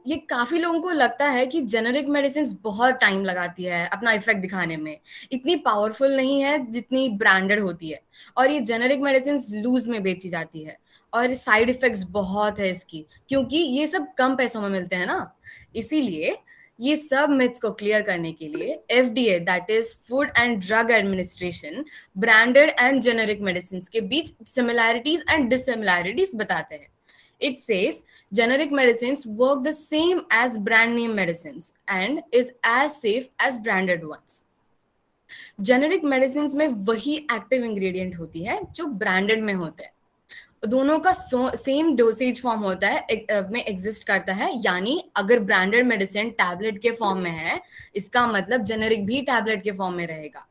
ये काफी लोगों को लगता है कि generic medicine बहुत time लगाती है अपना effect दिखाने में, इतनी पावरफुल नहीं है जितनी ब्रांडेड होती है, और ये जेनेरिक मेडिसिन लूज में बेची जाती है, और साइड इफेक्ट्स बहुत है इसकी, क्योंकि ये सब कम पैसों में मिलते हैं ना. इसीलिए ये सब मिथ्स को क्लियर करने के लिए FDA, that is food end drug administration, branded end generic medicine K beach similarities end dissimilarities बताते हैं. It says generic medicines work the same as brand name medicines and is as safe as branded ones. Generic medicines में वही active ingredient होती है जो branded में होता है. दोनों का सेम डोसेज फॉर्म होता है, में एग्जिस्ट करता है. यानी अगर ब्रांडेड मेडिसिन टैबलेट के फॉर्म में है, इसका मतलब जेनेरिक भी टैबलेट के फॉर्म में रहेगा.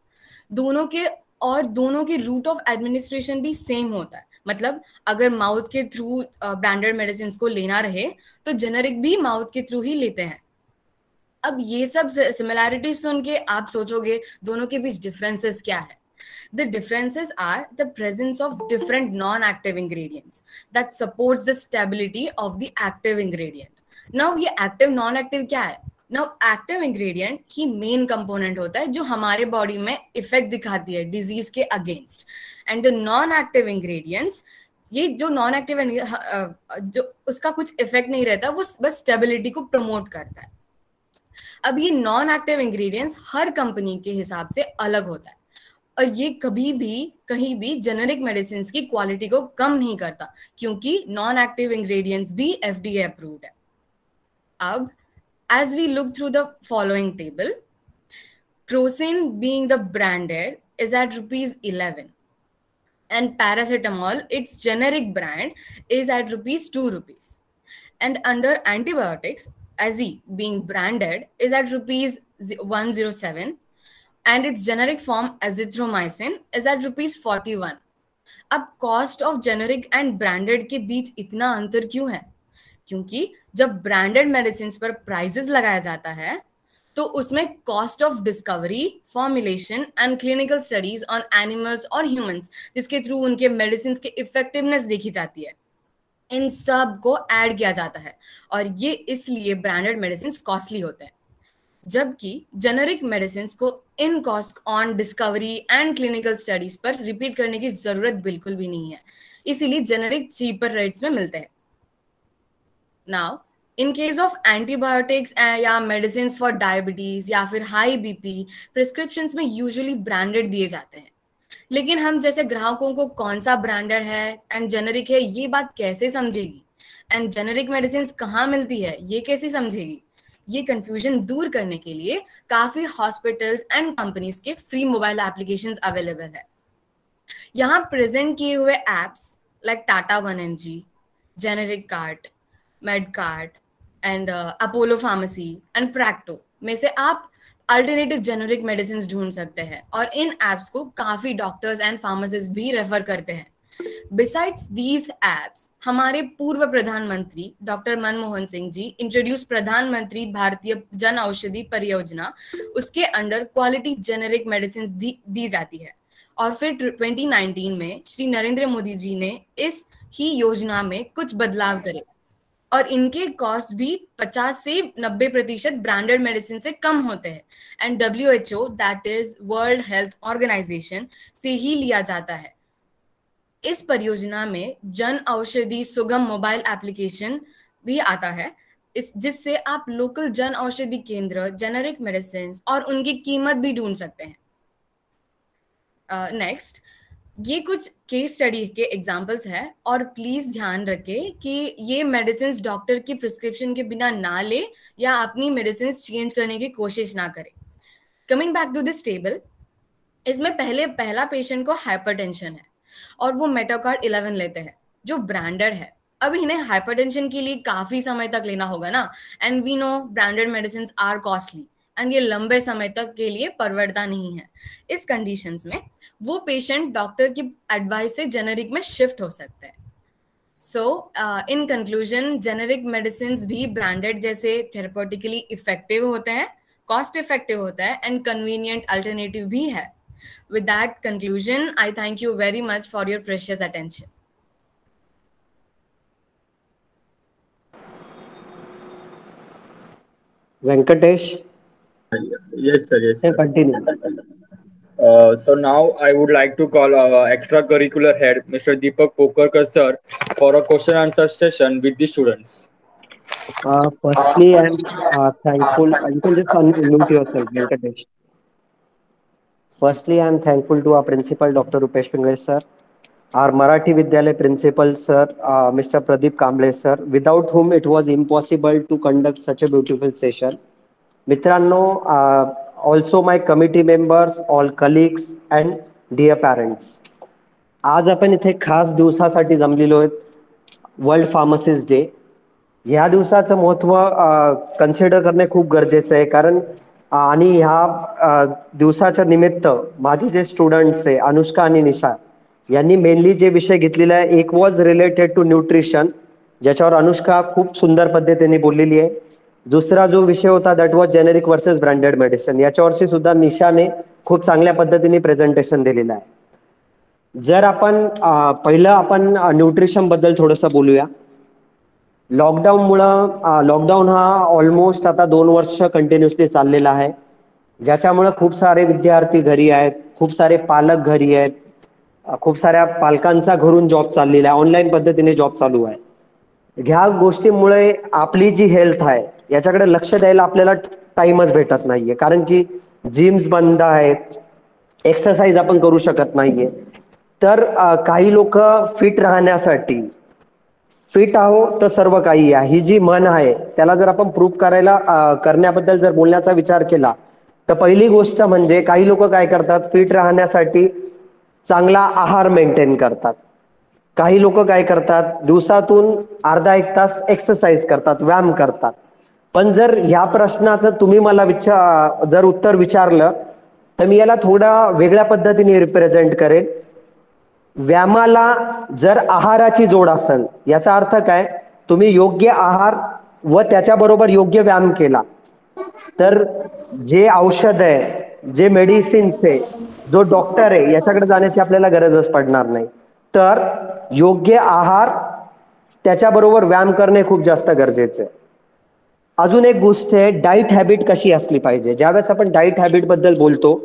दोनों के रूट ऑफ एडमिनिस्ट्रेशन भी सेम होता है. मतलब अगर माउथ के थ्रू ब्रांडेड मेडिसिन को लेना रहे तो जेनेरिक भी माउथ के थ्रू ही लेते हैं. अब ये सब सिमिलैरिटीज सुन के आप सोचोगे दोनों के बीच डिफरेंसेस क्या है. The differences are the presence of different non-active ingredients that supports the stability of the active ingredient. Now ये active non-active क्या है? नाउ एक्टिव इंग्रेडिएंट ही मेन कंपोनेंट होता है जो हमारे बॉडी में इफेक्ट दिखाती है disease K against, end the non active ingredients, ये जो नॉन एक्टिव जो उसका कुछ इफेक्ट नहीं रहता, वो बस स्टेबिलिटी को प्रमोट करता है। अब ये नॉन एक्टिव इंग्रेडिएंट्स हर कंपनी के हिसाब से अलग होता है, और ये कभी भी कहीं भी जेनेरिक मेडिसिन की क्वालिटी को कम नहीं करता, क्योंकि नॉन एक्टिव इंग्रेडिएंट्स भी FDA अप्रूव्ड है। अब as we look through the following table, Crocin being the branded is at ₹11, and paracetamol, its generic brand, is at ₹2. And under antibiotics, Azi being branded is at ₹107, and its generic form azithromycin is at ₹41. अब cost of generic end branded K beach इतना अंतर क्यों है? क्योंकि जब branded medicine पर prices लगाया जाता है तो उसमें cost of discovery, formulation end clinical studies on animals और ह्यूमंस, जिसके थ्रू उनके मेडिसिन के इफेक्टिवनेस देखी जाती है, इन सब को ऐड किया जाता है, और ये इसलिए ब्रांडेड मेडिसिन कॉस्टली होते हैं, जबकि जेनेरिक मेडिसिन को in cost on discovery end clinical studies per repeat करने की जरूरत बिल्कुल भी नहीं है, इसीलिए जेनेरिक चीपर रेट्स में मिलते हैं। Now, in case of antibiotics या medicines for diabetes या फिर high BP, prescriptions में usually branded दिए जाते हैं, लेकिन हम जैसे ग्राहकों को कौन सा ब्रांडेड है एंड जेनेरिक है ये बात कैसे समझेगी, एंड जेनेरिक मेडिसिन कहाँ मिलती है ये कैसे समझेगी? ये कंफ्यूजन दूर करने के लिए काफी हॉस्पिटल्स एंड कंपनीज के फ्री मोबाइल एप्लीकेशंस अवेलेबल है। यहाँ प्रेजेंट किए हुए apps like Tata 1mg, Generic Cart, Medkart and Apollo Pharmacy and Practo में से आप अल्टरनेटिव जेनेरिक मेडिसिन ढूंढ सकते हैं, और इन एप्स को काफी डॉक्टर्स एंड फार्मासिस्ट भी रेफर करते हैं। बिसाइड्स दीज एप्स, हमारे पूर्व प्रधानमंत्री डॉक्टर मनमोहन सिंह जी इंट्रोड्यूस प्रधानमंत्री भारतीय जन औषधि परियोजना, उसके अंडर क्वालिटी जेनेरिक मेडिसिन दी जाती है, और फिर 2019 में श्री नरेंद्र मोदी जी ने इस ही योजना में कुछ बदलाव करे, और इनके कॉस्ट भी 50 से 90% ब्रांडेड मेडिसिन से कम होते हैं, and WHO, that is World Health Organization, से ही लिया जाता है। इस परियोजना में जन औषधि सुगम मोबाइल एप्लीकेशन भी आता है, जिससे आप लोकल जन औषधि केंद्र, जेनेरिक मेडिसिन और उनकी कीमत भी ढूंढ सकते हैं। नेक्स्ट, ये कुछ केस स्टडी के एग्जाम्पल्स हैं, और प्लीज ध्यान रखें कि ये मेडिसिन डॉक्टर की प्रिस्क्रिप्शन के बिना ना ले या अपनी मेडिसिन चेंज करने की कोशिश ना करें। Coming back to this table, इसमें पहला पेशेंट को हाइपरटेंशन है और वो मेटाकार्ड 11 लेते हैं जो ब्रांडेड है। अब इन्हें हाइपरटेंशन के लिए काफी समय तक लेना होगा ना, and we know branded medicine are costly and ये लंबे समय तक के लिए परवड़ता नहीं है। इस कंडीशंस में वो पेशेंट डॉक्टर की एडवाइस से जेनेरिक में शिफ्ट हो सकते हैं। So in conclusion, generic medicine भी ब्रांडेड जैसे थेरेप्यूटिकली इफेक्टिव होते हैं, कॉस्ट इफेक्टिव होता है एंड कन्वीनियंट अल्टरनेटिव भी है। विद that conclusion, I thank you very much for your precious attention. Venkatesh, Yes, sir. Yes, sir. continue. So now I would like to call our extracurricular head, Mr. Deepak Pokarkar sir, for a question answer session with the students. Firstly, I'm thankful. You can just unmute yourself, Venkatesh. Firstly, I'm thankful to our principal, Dr. Rupesh Pingale sir, our Marathi Vidyalaya principal sir, Mr. Pradeep Kamble sir, without whom it was impossible to conduct such a beautiful session. Mitranno, also my committee members, all colleagues and dear parents. आज आपण इथे खास दिवसासाठी जमलेलो आहेत, world pharmacist day. ह्या दिवसाचं महत्त्व consider करणे खूप गरजेचं आहे, कारण आणि ह्या दिवसाच्या निमित्त माझे जे स्टुडंट्स आहे अनुष्का आणि निशा यांनी मेनली जे विषय घेतलेला आहे, एक वॉज रिलेटेड टू न्यूट्रिशन, ज्याच्यावर अनुष्का खूप सुंदर पद्धतीने बोललेली आहे. दुसरा जो विषय होता that was generic versus branded medicine, याच्यावरती सुद्धा निशाने खूप चांगल्या पद्धतीने प्रेझेंटेशन दिलेलं आहे. जर आपण पहिलं न्यूट्रिशन बद्दल थोडंसं बोलूया. लॉकडाऊन हा ऑलमोस्ट आता 2 वर्ष कंटिन्युअसली चाललेला आहे, ज्याच्यामुळे खूप सारे विद्यार्थी घरी आहेत, खूप सारे पालक घरी आहेत, खूप साऱ्या पालकांचा घरून जॉब चाललेला आहे, ऑनलाईन पद्धतीने जॉब चालू आहे. ह्या गोष्टीमुळे आपली जी हेल्थ आहे याच्याकडे लक्ष द्यायला आपल्याला टाइमच भेटत नाहीये, कारण की जिम्स बंद आहेत, एक्सरसाइज आपण करू शकत नाहीये. तर काही लोक फिट राहण्यासाठी, फिट आहो तर सर्व काही आहे, ही जी म्हण आहे त्याला जर आपण प्रूव्ह करण्याबद्दल जर बोलण्याचा विचार केला तर पहिली गोष्ट म्हणजे काही लोक काय करतात, फिट राहण्यासाठी चांगला आहार मेंटेन करतात. काही लोक काय करतात, दिवसातून अर्धा एक तास एक्सरसाइज करतात, व्यायाम करतात. पण जर ह्या प्रश्नाचं तुम्ही मला जर उत्तर विचारलं तर मी याला थोडा वेगळ्या पद्धतीने रिप्रेझेंट करेन. व्यायामाला जर आहाराची जोड असेल, याचा अर्थ काय, तुम्ही योग्य आहार व त्याच्याबरोबर योग्य व्यायाम केला तर जे औषध आहे, जे मेडिसिन्स आहे, जो डॉक्टर आहे याच्याकडे जाण्याची आपल्याला गरजच पडणार नाही. तर योग्य आहार त्याच्याबरोबर व्यायाम करणे खूप जास्त गरजेचं आहे. अजून एक गोष्ट आहे, डाईट हॅबिट कशी असली पाहिजे. ज्यावेळेस आपण डाईट हॅबिट बद्दल बोलतो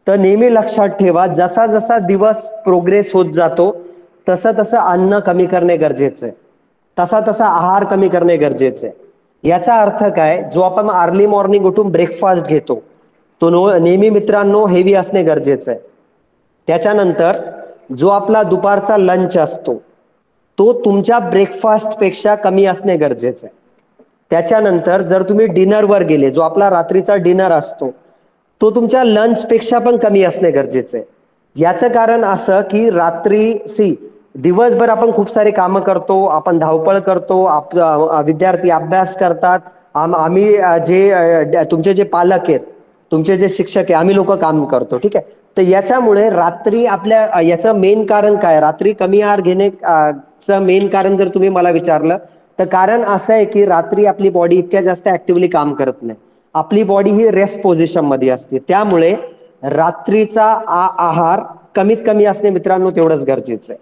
तर नेहमी लक्षात ठेवा, जसा जसा दिवस प्रोग्रेस होत जातो तसं तसं अन्न कमी करणे गरजेचं आहे, तसा तसा आहार कमी करणे गरजेचं आहे. याचा अर्थ काय, जो आपण अर्ली मॉर्निंग उठून ब्रेकफास्ट घेतो तो नेहमी मित्रांनो हेवी असणे गरजेचं आहे. त्याच्यानंतर जो आपला दुपारचा लंच असतो तो तुमच्या ब्रेकफास्ट पेक्षा कमी असणे गरजेचं आहे. त्याच्यानंतर जर तुम्ही डिनरवर गेले, जो आपला रात्रीचा डिनर असतो तो तुमच्या लंच पेक्षा पण कमी असणे गरजेचं आहे. याचं कारण असं की दिवसभर आपण खूप सारे कामं करतो, आपण धावपळ करतो, विद्यार्थी अभ्यास करतात, आम्ही तुमचे जे पालक आहेत, तुमचे जे शिक्षक आहे, आम्ही लोक काम करतो, ठीक आहे. तर याच्यामुळे रात्री याचं मेन कारण काय, रात्री कमी आहार घेण्याचं मेन कारण जर तुम्ही मला विचारलं तर कारण असं आहे की रात्री आपली बॉडी इतक्या जास्त ऍक्टिव्हली काम करत नाही, आपली बॉडी ही रेस्ट पोझिशन मध्ये असते. त्यामुळे रात्रीचा आहार कमीत कमी असणे मित्रांनो तेवढंच गरजेचं आहे.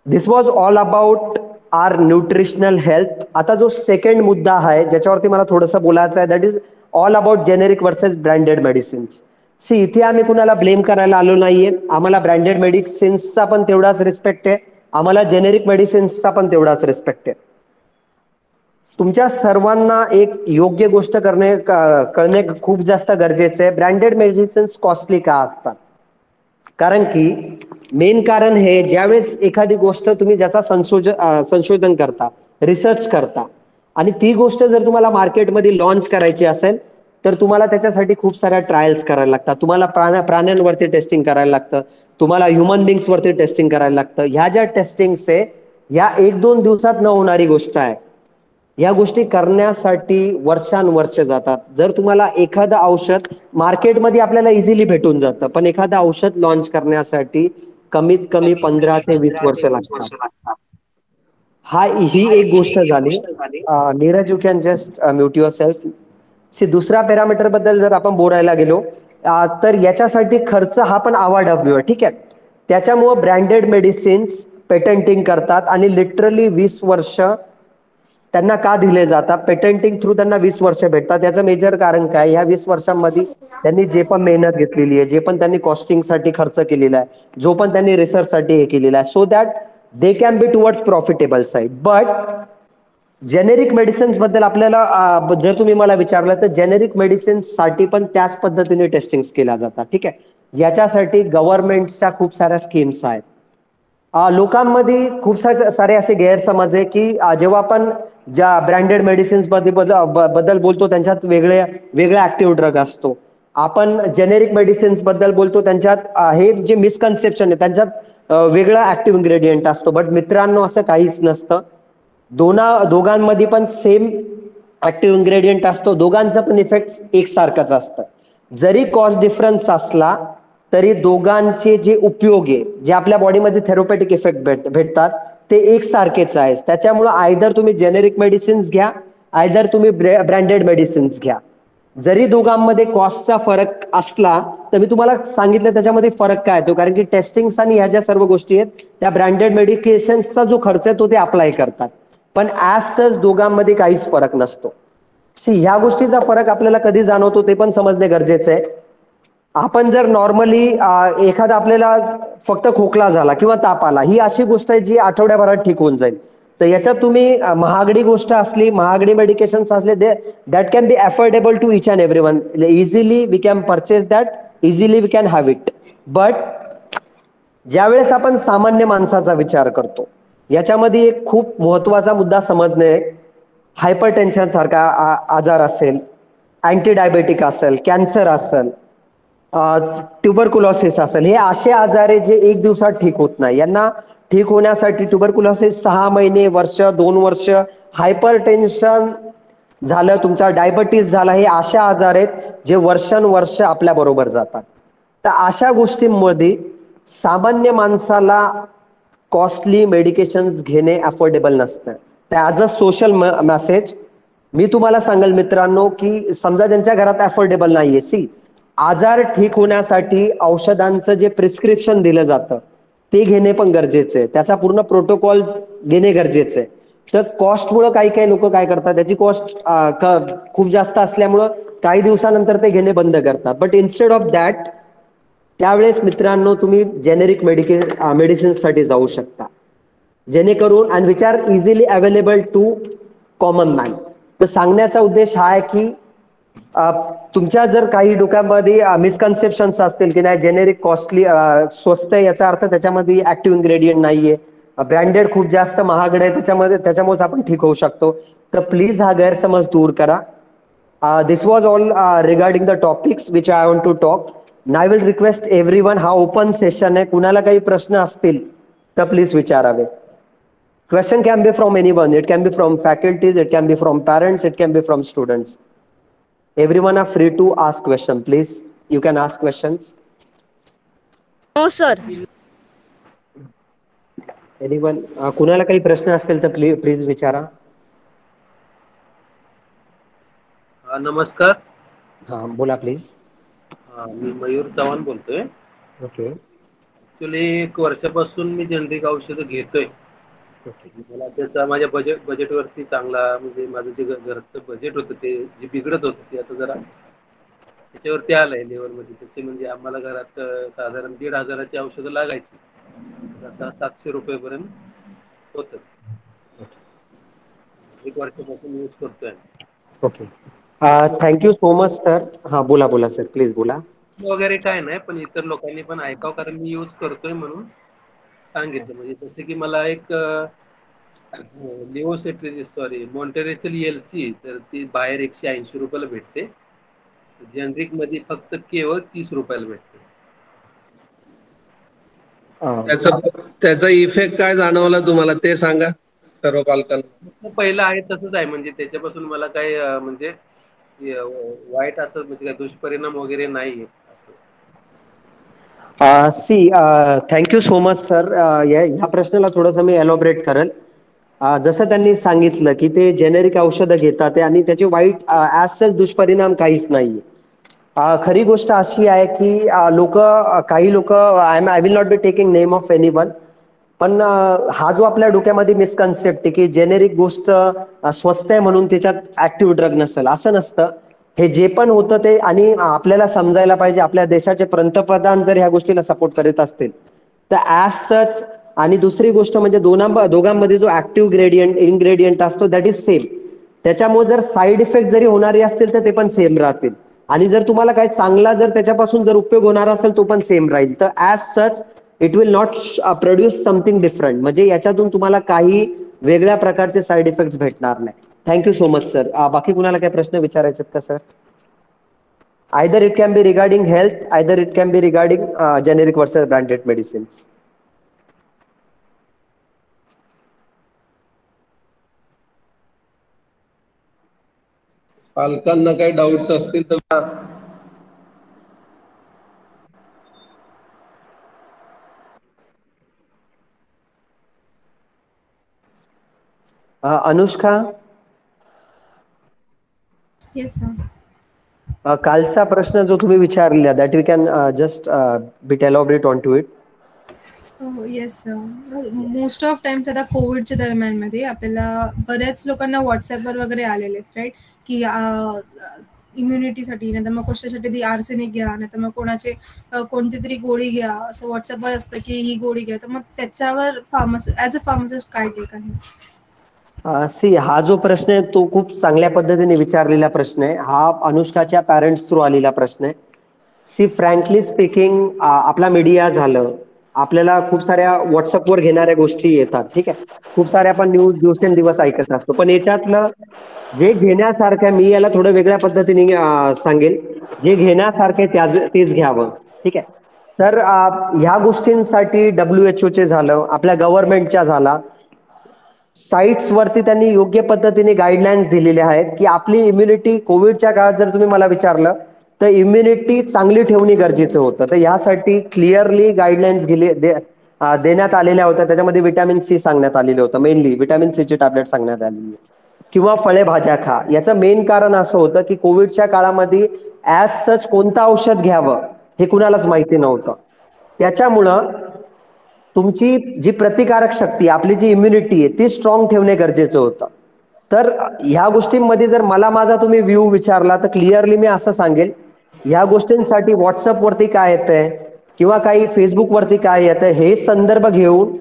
This was all about our nutritional health. आता जो सेकंड मुद्दा आहे ज्याच्यावरती मला थोडंसं बोलायचं आहे, that is all about generic versus branded medicines. इथे आम्ही कुणाला ब्लेम करायला आलो नाहीये, आम्हाला ब्रँडेड मेडिसिन्सचा पण तेवढाच रिस्पेक्ट आहे, आम्हाला जेनेरिक मेडिसिन्सचा पण तेवढाच रिस्पेक्ट आहे. तुमच्या सर्वांना एक योग्य गोष्ट कळणे खूप जास्त गरजेचं आहे. ब्रँडेड मेडिसिन्स कॉस्टली का असतात, कारण की मेन कारण हे, ज्यावेळेस एखादी गोष्ट तुम्ही ज्याचा संशोधन करता, रिसर्च करता आणि ती गोष्ट जर तुम्हाला मार्केटमध्ये लॉन्च करायची असेल तर तुम्हाला त्याच्यासाठी खूप साऱ्या ट्रायल्स करायला लागतात, तुम्हाला प्राण्यांवरती टेस्टिंग करायला लागतं, तुम्हाला ह्युमन बिंग्स वरती टेस्टिंग करायला लागतं. ह्या ज्या टेस्टिंग्स आहे ह्या 1-2 दिवसात न होणारी गोष्ट आहे. या गोष्टी करण्यासाठी वर्षानुवर्ष जातात. जर तुम्हाला एखादं औषध मार्केटमध्ये आपल्याला इझिली भेटून जातं, पण एखादं औषध लॉन्च करण्यासाठी कमीत कमी 15 ते 20 वर्ष लागतात. ही एक गोष्ट झाली. Neeraj, you can just mute your self. दुसऱ्या पॅरामीटर बद्दल जर आपण बोलायला गेलो तर याच्यासाठी खर्च हा पण अवाढव्य आहे, ठीक आहे. त्याच्यामुळे ब्रँडेड मेडिसिन्स पेटंटिंग करतात आणि लिटरली 20 वर्ष त्यांना का दिले जातात, पेटंटिंग थ्रू त्यांना 20 वर्ष भेटतात. याचं मेजर कारण काय, ह्या 20 वर्षांमध्ये त्यांनी जे पण मेहनत घेतलेली आहे, जे पण त्यांनी कॉस्टिंगसाठी खर्च केलेला आहे, जो पण त्यांनी रिसर्चसाठी हे केलेला आहे, so that they can be towards profitable side. But generic medicines बद्दल आपल्याला जर तुम्ही मला विचारलं तर जेनेरिक मेडिसिन्स साठी पण त्याच पद्धतीने टेस्टिंग केल्या जातात, ठीक आहे. याच्यासाठी गव्हर्नमेंटच्या खूप साऱ्या स्कीम्स आहेत. लोकांमध्ये खूप सारे असे गैरसमज आहे की जेव्हा आपण ज्या ब्रँडेड मेडिसिन्स बद्दल बोलतो त्यांच्यात वेगळ्या ऍक्टिव्ह ड्रग असतो, आपण जेनेरिक मेडिसिन्स बद्दल बोलतो त्यांच्यात हे जे मिसकन्सेप्शन आहे त्यांच्यात वेगळा ऍक्टिव्ह इन्ग्रेडियंट असतो. बट मित्रांनो असं काहीच नसतं, दोघांमध्ये पण सेम ऍक्टिव्ह इन्ग्रेडियंट असतो, दोघांचा पण इफेक्ट एकसारखाच असतं. जरी कॉस्ट डिफरन्स असला तरी दोघांचे जे उपयोग आहे, जे आपल्या बॉडीमध्ये थेरोपॅटिक इफेक्ट भेटतात ते एकसारखेच आहे. त्याच्यामुळे आयदर तुम्ही जेनेरिक मेडिसिन्स घ्या, आयदर तुम्ही ब्रँडेड मेडिसिन्स घ्या. जरी दोघांमध्ये कॉस्टचा फरक असला तर मी तुम्हाला सांगितलं त्याच्यामध्ये फरक काय येतो, कारण की टेस्टिंग्स आणि ह्या ज्या सर्व गोष्टी आहेत त्या ब्रँडेड मेडिकेशन्सचा जो खर्च आहे तो ते अप्लाय करतात. पण ऍज सच दोघांमध्ये काहीच फरक नसतो. ह्या गोष्टीचा फरक आपल्याला कधी जाणवतो ते पण समजणे गरजेचं आहे. आपण जर नॉर्मली एखादा आपल्याला फक्त खोकला झाला किंवा ताप आला, ही अशी गोष्ट आहे जी आठवड्याभरात ठीक होऊन जाईल. तर याच्यात तुम्ही महागडी गोष्ट असली, महागडी मेडिकेशन्स असले, that can be affordable to each and everyone. Easily we can purchase that, easily we can have it. But ज्यावेळेस आपण सामान्य माणसाचा विचार करतो, याच्यामध्ये एक खूप महत्वाचा मुद्दा समजणे, हायपरटेन्शन सारखा आजार असेल, अँटी डायबेटिक असेल, कॅन्सर असेल, ट्युबरकुलोसिस असेल, हे असे आजार आहे जे एक दिवसात ठीक होत नाही. यांना ठीक होण्यासाठी ट्युबरकुलोसिस 6 महिने, वर्ष, 2 वर्ष, हायपरटेन्शन झालं, तुमचा डायबिटीस झाला, हे अशा आजार आहेत जे वर्षानुवर्ष आपल्या बरोबर जातात. तर अशा गोष्टींमध्ये सामान्य माणसाला कॉस्टली मेडिकेशन्स घेणे अफोर्डेबल नसतं. तर ॲज अ सोशल मेसेज मी तुम्हाला सांगेल मित्रांनो, की समजा ज्यांच्या घरात अफोर्डेबल नाहीये, आजार ठीक होण्यासाठी औषधांचं जे प्रिस्क्रिप्शन दिलं जातं ते घेणे पण गरजेचं आहे. त्याचा पूर्ण प्रोटोकॉल घेणे गरजेचं आहे. तर कॉस्टमुळे काही काही लोक काय करतात, त्याची कॉस्ट खूप जास्त असल्यामुळं काही दिवसानंतर ते घेणे बंद करतात. बट इन्स्टेड ऑफ दॅट, त्यावेळेस मित्रांनो तुम्ही जेनेरिक मेडिसिन्ससाठी जाऊ शकता, जेणेकरून and which are easily available to common man. तर सांगण्याचा उद्देश हा आहे की तुमच्या जर काही डोक्यामध्ये मिसकन्सेप्शन्स असतील की नाही जेनेरिक कॉस्टली स्वस्त आहे, याचा अर्थ त्याच्यामध्ये ऍक्टिव्ह इन्ग्रेडियंट नाहीये, ब्रँडेड खूप जास्त महागड आहे त्याच्यामुळेच आपण ठीक होऊ शकतो, तर प्लीज हा गैरसमज दूर करा. This was all regarding the topics which I want to talk. I will request everyone, हा ओपन सेशन आहे, कुणाला काही प्रश्न असतील तर प्लीज विचारावे. Question can be from anyone. It can be from faculties, it can be from parents, it can be from students. Everyone are free to ask question. Please, you can ask questions. No, sir. Anyone? कुणाला काही प्रश्न असतील तर please विचारा. नमस्कार. हा बोला please. मी मयूर चव्हाण बोलतोय. ओके. ऍक्च्युली 1 वर्षापासून मी जेनरिक औषधं घेतोय. मला त्याचा माझ्या बजेटवरती चांगला, म्हणजे माझं जे घरचं बजेट होतं ते जे बिघडत होतं ते आता जरा त्याच्यावरती आलंय लेवलमध्ये. तसे म्हणजे आम्हाला घरात साधारण 1,500ची औषधं लागायची, जसा 700 रुपयेपर्यंत होतं. 1 वर्षापासून यूज करतोय. Okay, thank you so much sir. हा बोला सर, प्लीज बोला. वगैरे काय नाही, पण इतर लोकांनी पण ऐकावं, कारण मी यूज करतोय म्हणून सांगितलं. म्हणजे जसं की मला एक मॉन्टेरेसल ELC, तर ती बाहेर 180 रुपयाला भेटते, जेनरिक मध्ये फक्त केवळ 30 रुपयाला भेटते. त्याचा इफेक्ट काय जाणवला तुम्हाला ते सांगा सर्व पालकांना. पहिलं आहे तसंच आहे, म्हणजे त्याच्यापासून मला काही म्हणजे वाईट असं म्हणजे काय दुष्परिणाम वगैरे नाही. Thank you so much sir. ह्या प्रश्नाला थोडंसं मी एलॉबरेट करेल. जसं त्यांनी सांगितलं की ते जेनेरिक औषधं घेतात आणि त्याचे वाईट ॲज सच दुष्परिणाम काहीच नाही. खरी गोष्ट अशी आहे की काही लोक, I will not be taking name of anyone, पण हा जो आपल्या डोक्यामध्ये मिसकन्सेप्ट आहे की जेनेरिक गोष्ट स्वस्त आहे म्हणून त्याच्यात ऍक्टिव्ह ड्रग नसेल, असं नसतं. हे जे पण होतं ते, आणि आपल्याला समजायला पाहिजे, आपल्या देशाचे पंतप्रधान जर ह्या गोष्टीला सपोर्ट करीत असतील तर ॲज सच. आणि दुसरी गोष्ट म्हणजे दोघांमध्ये जो ऍक्टिव्ह इन्ग्रेडियंट असतो दॅट इज सेम. त्याच्यामुळे जर साईड इफेक्ट जरी होणारे असतील तर ते पण सेम राहतील, आणि जर तुम्हाला काही चांगला जर त्याच्यापासून जर उपयोग होणार असेल तो पण सेम राहील. तर as such it will not produce something different, म्हणजे याच्यातून तुम्हाला काही वेगळ्या प्रकारचे साईड इफेक्ट्स भेटणार नाही. Thank you so much sir. बाकी कुणाला काही प्रश्न विचारायचे का sir? Either it can be regarding health, either it can be regarding generic versus branded medicines. पालकांना काही डाऊट्स असतील तर. अनुष्का. Yes sir. कालचा प्रश्न जो तुम्ही विचारलेला, that we can just bit elaborate on to it. Yes most of times आता कोविडच्या दरम्यानमध्ये आपल्याला बऱ्याच लोकांना व्हॉट्सॲपवर वगैरे आलेले आहेत राईट की इम्युनिटीसाठी नाही तर मग कशासाठी ती आर्सेनिक घ्या नाही तर मग कोणाचे कोणती तरी गोळी घ्या असं व्हॉट्सॲपवर असतं की ही गोळी घ्या तर मग त्याच्यावर ॲज अ फार्मासिस्ट काय टेक आहे सी हा जो प्रश्न आहे तो खूप चांगल्या पद्धतीने विचारलेला प्रश्न आहे. हा अनुष्काच्या पॅरेंट्स थ्रू आलेला प्रश्न आहे. सी फ्रँकली स्पीकिंग आपला मीडिया झालं, आपल्याला खूप साऱ्या व्हॉट्सअपवर घेणाऱ्या गोष्टी येतात. ठीक आहे, खूप साऱ्या आपण न्यूज दिवसेंदिवस ऐकत असतो. पण याच्यातलं जे घेण्यासारखं मी याला थोडं वेगळ्या पद्धतीने सांगेल. जे घेण्यासारखे तेच घ्यावं. ठीक आहे. तर ह्या गोष्टींसाठी WHO चे झालं, आपल्या गव्हर्नमेंटच्या झाला, साईट्स वरती त्यांनी योग्य पद्धतीने गाईडलाईन्स दिलेले आहेत की आपली इम्युनिटी कोविडच्या काळात जर तुम्ही मला विचारलं तर इम्युनिटी चांगली ठेवणे गरजेचं होतं. तर यासाठी क्लिअरली गाईडलाईन्स देण्यात आलेल्या होत्या. त्याच्यामध्ये व्हिटॅमिन सी सांगण्यात आलेलं होतं, मेनली व्हिटॅमिन सी ची टॅबलेट सांगण्यात आलेली किंवा फळे भाज्या खा. याचं मेन कारण असं होतं की कोविडच्या काळामध्ये ॲज सच कोणतं औषध घ्यावं हे कुणालाच माहिती नव्हतं. त्याच्यामुळं तुमची जी प्रतिकारक शक्ती आपली जी इम्युनिटी आहे ती स्ट्रॉंग ठेवणे गरजेचं होतं. तर ह्या गोष्टींमध्ये जर मला माझा तुम्ही व्ह्यू विचारला तर क्लिअरली मी असं सांगेल, ह्या गोष्टींसाठी व्हॉट्सअपवरती काय येतंय किंवा काही फेसबुकवरती काय येतंय हे संदर्भ घेऊन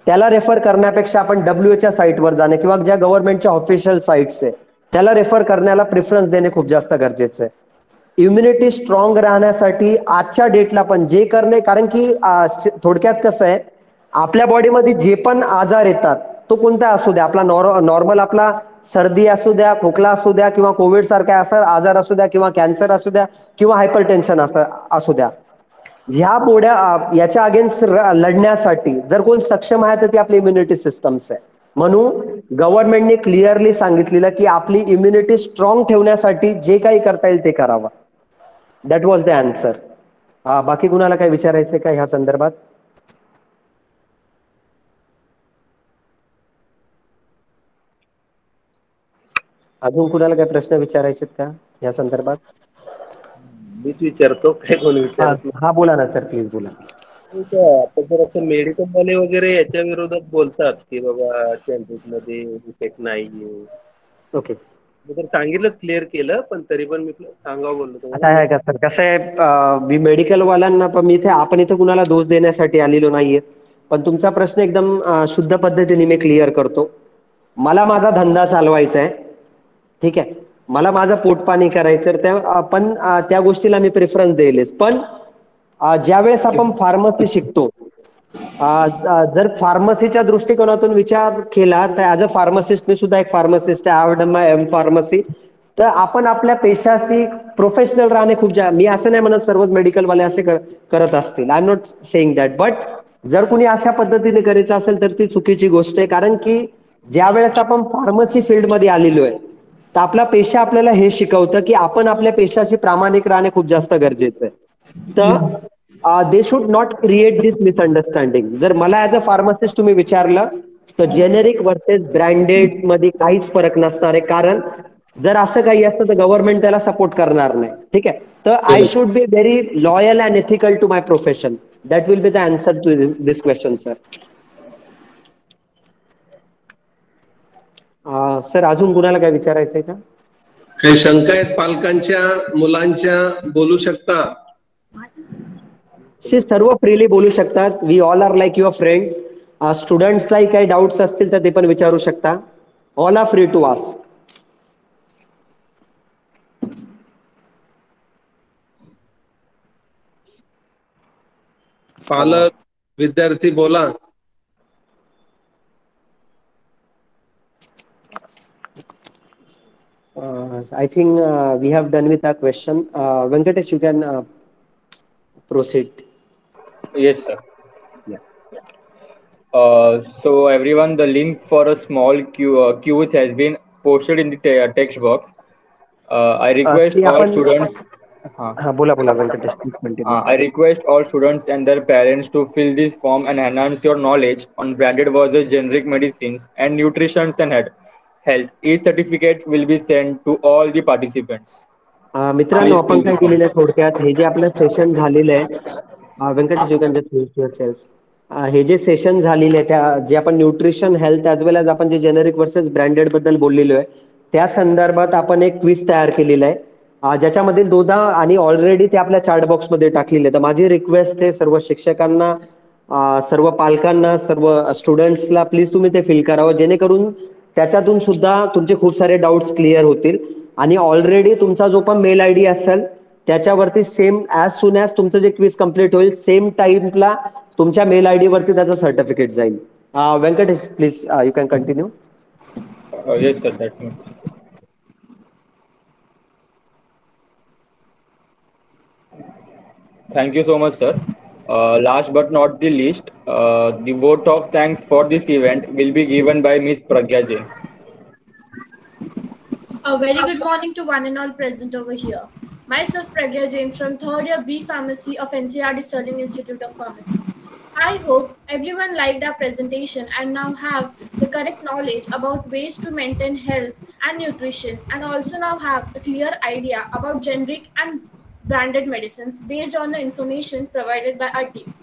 त्याला रेफर करण्यापेक्षा आपण WHO साईटवर जाणं किंवा ज्या गव्हर्नमेंटच्या ऑफिशियल साईट्स आहे त्याला रेफर करण्याला प्रिफरन्स देणे खूप जास्त गरजेचं आहे. इम्युनिटी स्ट्रॉंग राहण्यासाठी आजच्या डेटला पण जे करणे, कारण की थोडक्यात कसं आहे, आपल्या बॉडीमध्ये जे पण आजार येतात तो कोणता असू द्या, आपला नॉर्मल आपला सर्दी असू द्या, खोकला असू द्या किंवा कोविड सारखा असा आजार असू द्या किंवा कॅन्सर असू द्या किंवा हायपरटेन्शन असू द्या, याच्या अगेन्स्ट लढण्यासाठी जर कोण सक्षम आहे तर ती आपली इम्युनिटी सिस्टम्स आहे. म्हणून गव्हर्नमेंटने क्लिअरली सांगितलेलं की आपली इम्युनिटी स्ट्रॉंग ठेवण्यासाठी जे काही करता येईल ते करावं. That was the answer. बाकी कुणाला काय विचारायचं का ह्या संदर्भात? अजून कुणाला काय प्रश्न विचारायचे का या संदर्भात? मीच विचारतो, काय कोण विचारत हा बोला ना सर, प्लीज बोला. नाही. आता जर असं मेडिकल वाले वगैरे याच्या विरोधात बोलतात की बाबा कॅन्टीन मध्ये इफेक्ट नाहीये. ओके, मी तर सांगितलंच, क्लिअर केलं, पण तरी पण मी सांगावं बोललो आता आहे का सर, कसं आहे, मी मेडिकल वाल्यांना पण मी इथे आपण इथे कुणाला दोष देण्यासाठी आलेलो नाहीये. पण तुमचा प्रश्न एकदम शुद्ध पद्धतीने मी क्लिअर करतो. मला माझा धंदा चालवायचा आहे, ठीक आहे, मला माझं पोटपाणी करायचं, तर पण त्या गोष्टीला मी प्रेफरन्स देईलच. पण ज्यावेळेस आपण फार्मसी शिकतो, जर फार्मसीच्या दृष्टिकोनातून विचार केला तर ऍज अ फार्मासिस्ट मी सुद्धा एक फार्मासिस्ट आहे, I done my M pharmacy. तर आपण आपल्या पेशाशी प्रोफेशनल राहणे खूप मी असं नाही म्हणत सर्वच मेडिकलवाले असे करत असतील, I am not saying that, but जर कुणी अशा पद्धतीने करायचं असेल तर ती चुकीची गोष्ट आहे. कारण की ज्या वेळेस आपण फार्मसी फील्डमध्ये आलेलो आहे तर आपला पेशा आपल्याला हे शिकवतं की आपण आपल्या पेशाशी प्रामाणिक राहणे खूप जास्त गरजेचं आहे. तर they should not create this misunderstanding. जर मला ऍज अ फार्मासिस्ट तुम्ही विचारलं तर जेनेरिक वर्सेस ब्रँडेड मध्ये काहीच फरक नसणार आहे. कारण जर असं काही असतं तर गव्हर्नमेंट त्याला सपोर्ट करणार नाही. ठीक आहे, तर I should be very loyal and ethical to my profession. That will be the answer to this question sir. Sir अजून कुणाला काय विचारायचंय का? काही शंका आहेत पालकांच्या, मुलांच्या, बोलू शकता? सर्व फ्रीली बोलू शकतात. We all are like your friends. स्टुडंट्सलाही काही डाऊट्स असतील तर ते पण विचारू शकता. All are free to ask. पालक, विद्यार्थी बोला. I think we have done with our question. Venkatesh, you can proceed. Yes, sir. Yeah. So everyone, the link for a small quiz has been posted in the text box. I request all students. बोला Venkatesh, please continue. I request all students and their parents to fill this form and enhance your knowledge on branded versus generic medicines and nutrition and health. Each certificate will be sent to all the participants. मित्रांनो, आपण काय केलेलं आहे थोडक्यात, हे जे आपलं session झालेलं आहे, Venkatesh, you can just mute yourself. हे जे सेशन झालेले आहे त्या जे आपण न्यूट्रिशन हेल्थ ॲज वेल एज आपण जे जेनेरिक वर्सेस ब्रँडेड बद्दल बोललेलो आहे त्या संदर्भात आपण एक क्विज तयार केलेला आहे ज्याच्यामध्ये दोदा आणि ऑलरेडी ते आपल्या चार्ट बॉक्समध्ये टाकलेले आहे. तर माझी रिक्वेस्ट आहे सर्व शिक्षकांना सर्व पालकांना सर्व स्टुडंट्सला प्लीज तुम्ही ते फिल करावं जेणेकरून त्याच्यातून सुद्धा तुमचे खूप सारे डाऊट्स क्लिअर होतील. आणि ऑलरेडी तुमचा जो पण मेल आय डी असेल त्याच्यावरती सेम ॲज सून ॲज तुमचं जे क्विज कम्प्लीट होईल सेम टाईमला तुमच्या मेल आय डी वरती त्याचं सर्टिफिकेट जाईल. Venkatesh please you can continue. Yes, sir, that's me. Thank you so much, sir. Last but not the least, the vote of thanks for this event will be given by Miss Pragya Jain. A very good morning to one and all present over here. Myself Pragya Jain from 3rd year B Pharmacy of NCRT Sterling Institute of Pharmacy. I hope everyone liked our presentation and now have the correct knowledge about ways to maintain health and nutrition, and also now have a clear idea about generic and branded medicines based on the information provided by our team.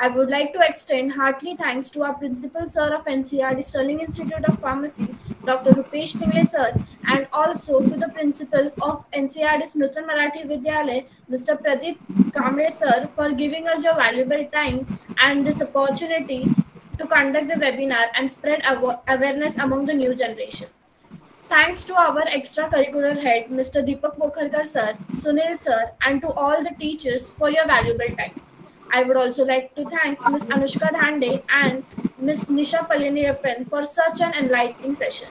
I would like to extend heartily thanks to our Principal Sir of NCRT Sterling Institute of Pharmacy, Dr. Rupesh Pingle Sir, and also to the Principal of NCRT's Nutan Marathi Vidyalay, Mr. Pradeep Kamble Sir, for giving us your valuable time and this opportunity to conduct the webinar and spread awareness among the new generation. Thanks to our extracurricular head, Mr. Deepak Pokharkar Sir, Sunil Sir, and to all the teachers for your valuable time. I would also like to thank Ms. Anushka Dhande and Ms. Nisha Paliniyappan for such an enlightening session.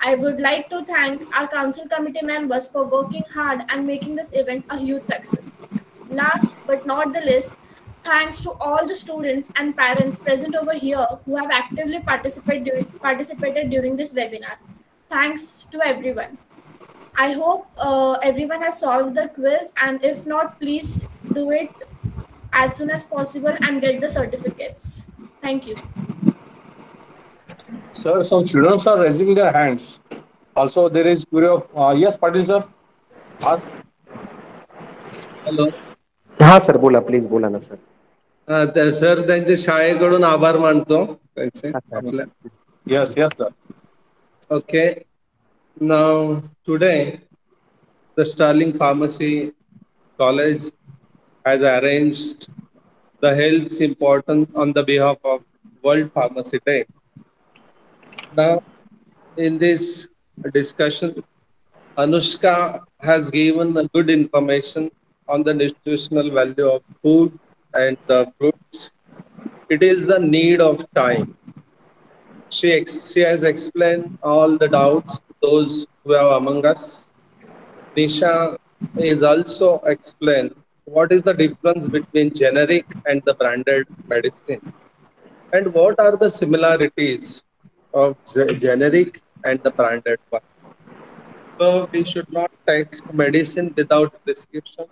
I would like to thank our council committee members for working hard and making this event a huge success. Last but not the least, thanks to all the students and parents present over here who have actively participated during this webinar. Thanks to everyone. I hope everyone has solved the quiz, and if not, please do it as soon as possible and get the certificates. Thank you. Sir, some students are raising their hands. Also, there is query of yes, Patil sir. Ask. Hello. हा sir बोला please बोला ना sir. Sir त्यांच्या शाळेकडून आभार मानतो त्यांचे आपल्या. Yes, yes, sir. Okay. Now today the Sterling Pharmacy College has arranged the health important on the behalf of World Pharmacy Day. Now in this discussion Anushka has given a good information on the nutritional value of food and the fruits. It is the need of time. She has explained all the doubts those who are among us. Nisha is also explained what is the difference between generic and the branded medicine and what are the similarities of generic and the branded one. So we should not take medicine without prescription.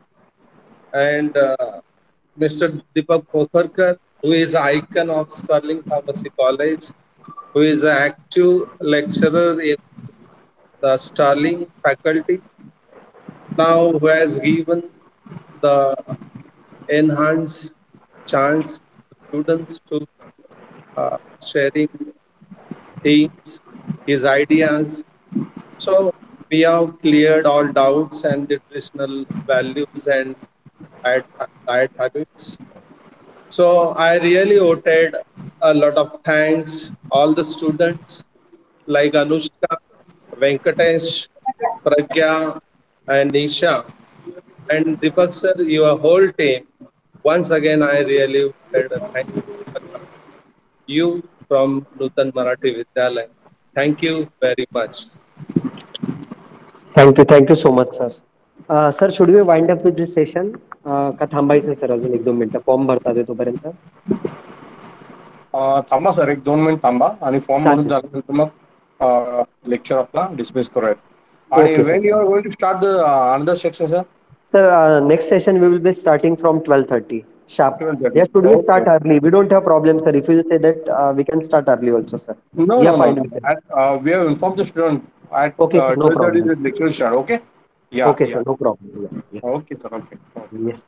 And Mr. Deepak Pokharkar, who is an icon of Sterling Pharmacy College, who is an active lecturer in the Sterling faculty, now who has given the enhanced chance to students to sharing things, his ideas. So we have cleared all doubts and nutritional values and diet habits. So I really voted a lot of thanks all the students like Anushka, Venkatesh, Pragya, and Nisha, and Deepak sir, your whole team. Once again, I really voted thanks to you from Nutan Marathi Vidyalay. Thank you very much. Thank you so much, sir. Sir, should we wind up with this session? का थांबायचं sir अजून 1-2 मिनिटं form भरता येतो तोपर्यंत? थांबा sir 1-2 minute थांबा आणि फॉर्म भरून झाल्यानंतर मग लेक्चर आपला डिस्मिस करूयात. आणि when you are going to start the another section, sir? Sir, next session we will be starting from 12:30 sharp. 12:30. Yes, should we start early? We don't have problem, sir. If you say that we can start early also, sir. No, we have informed the student at 12:30 the lecture start. Okay. Yeah. Okay, sir. No problem. Yeah. Okay, sir. Okay. Yes.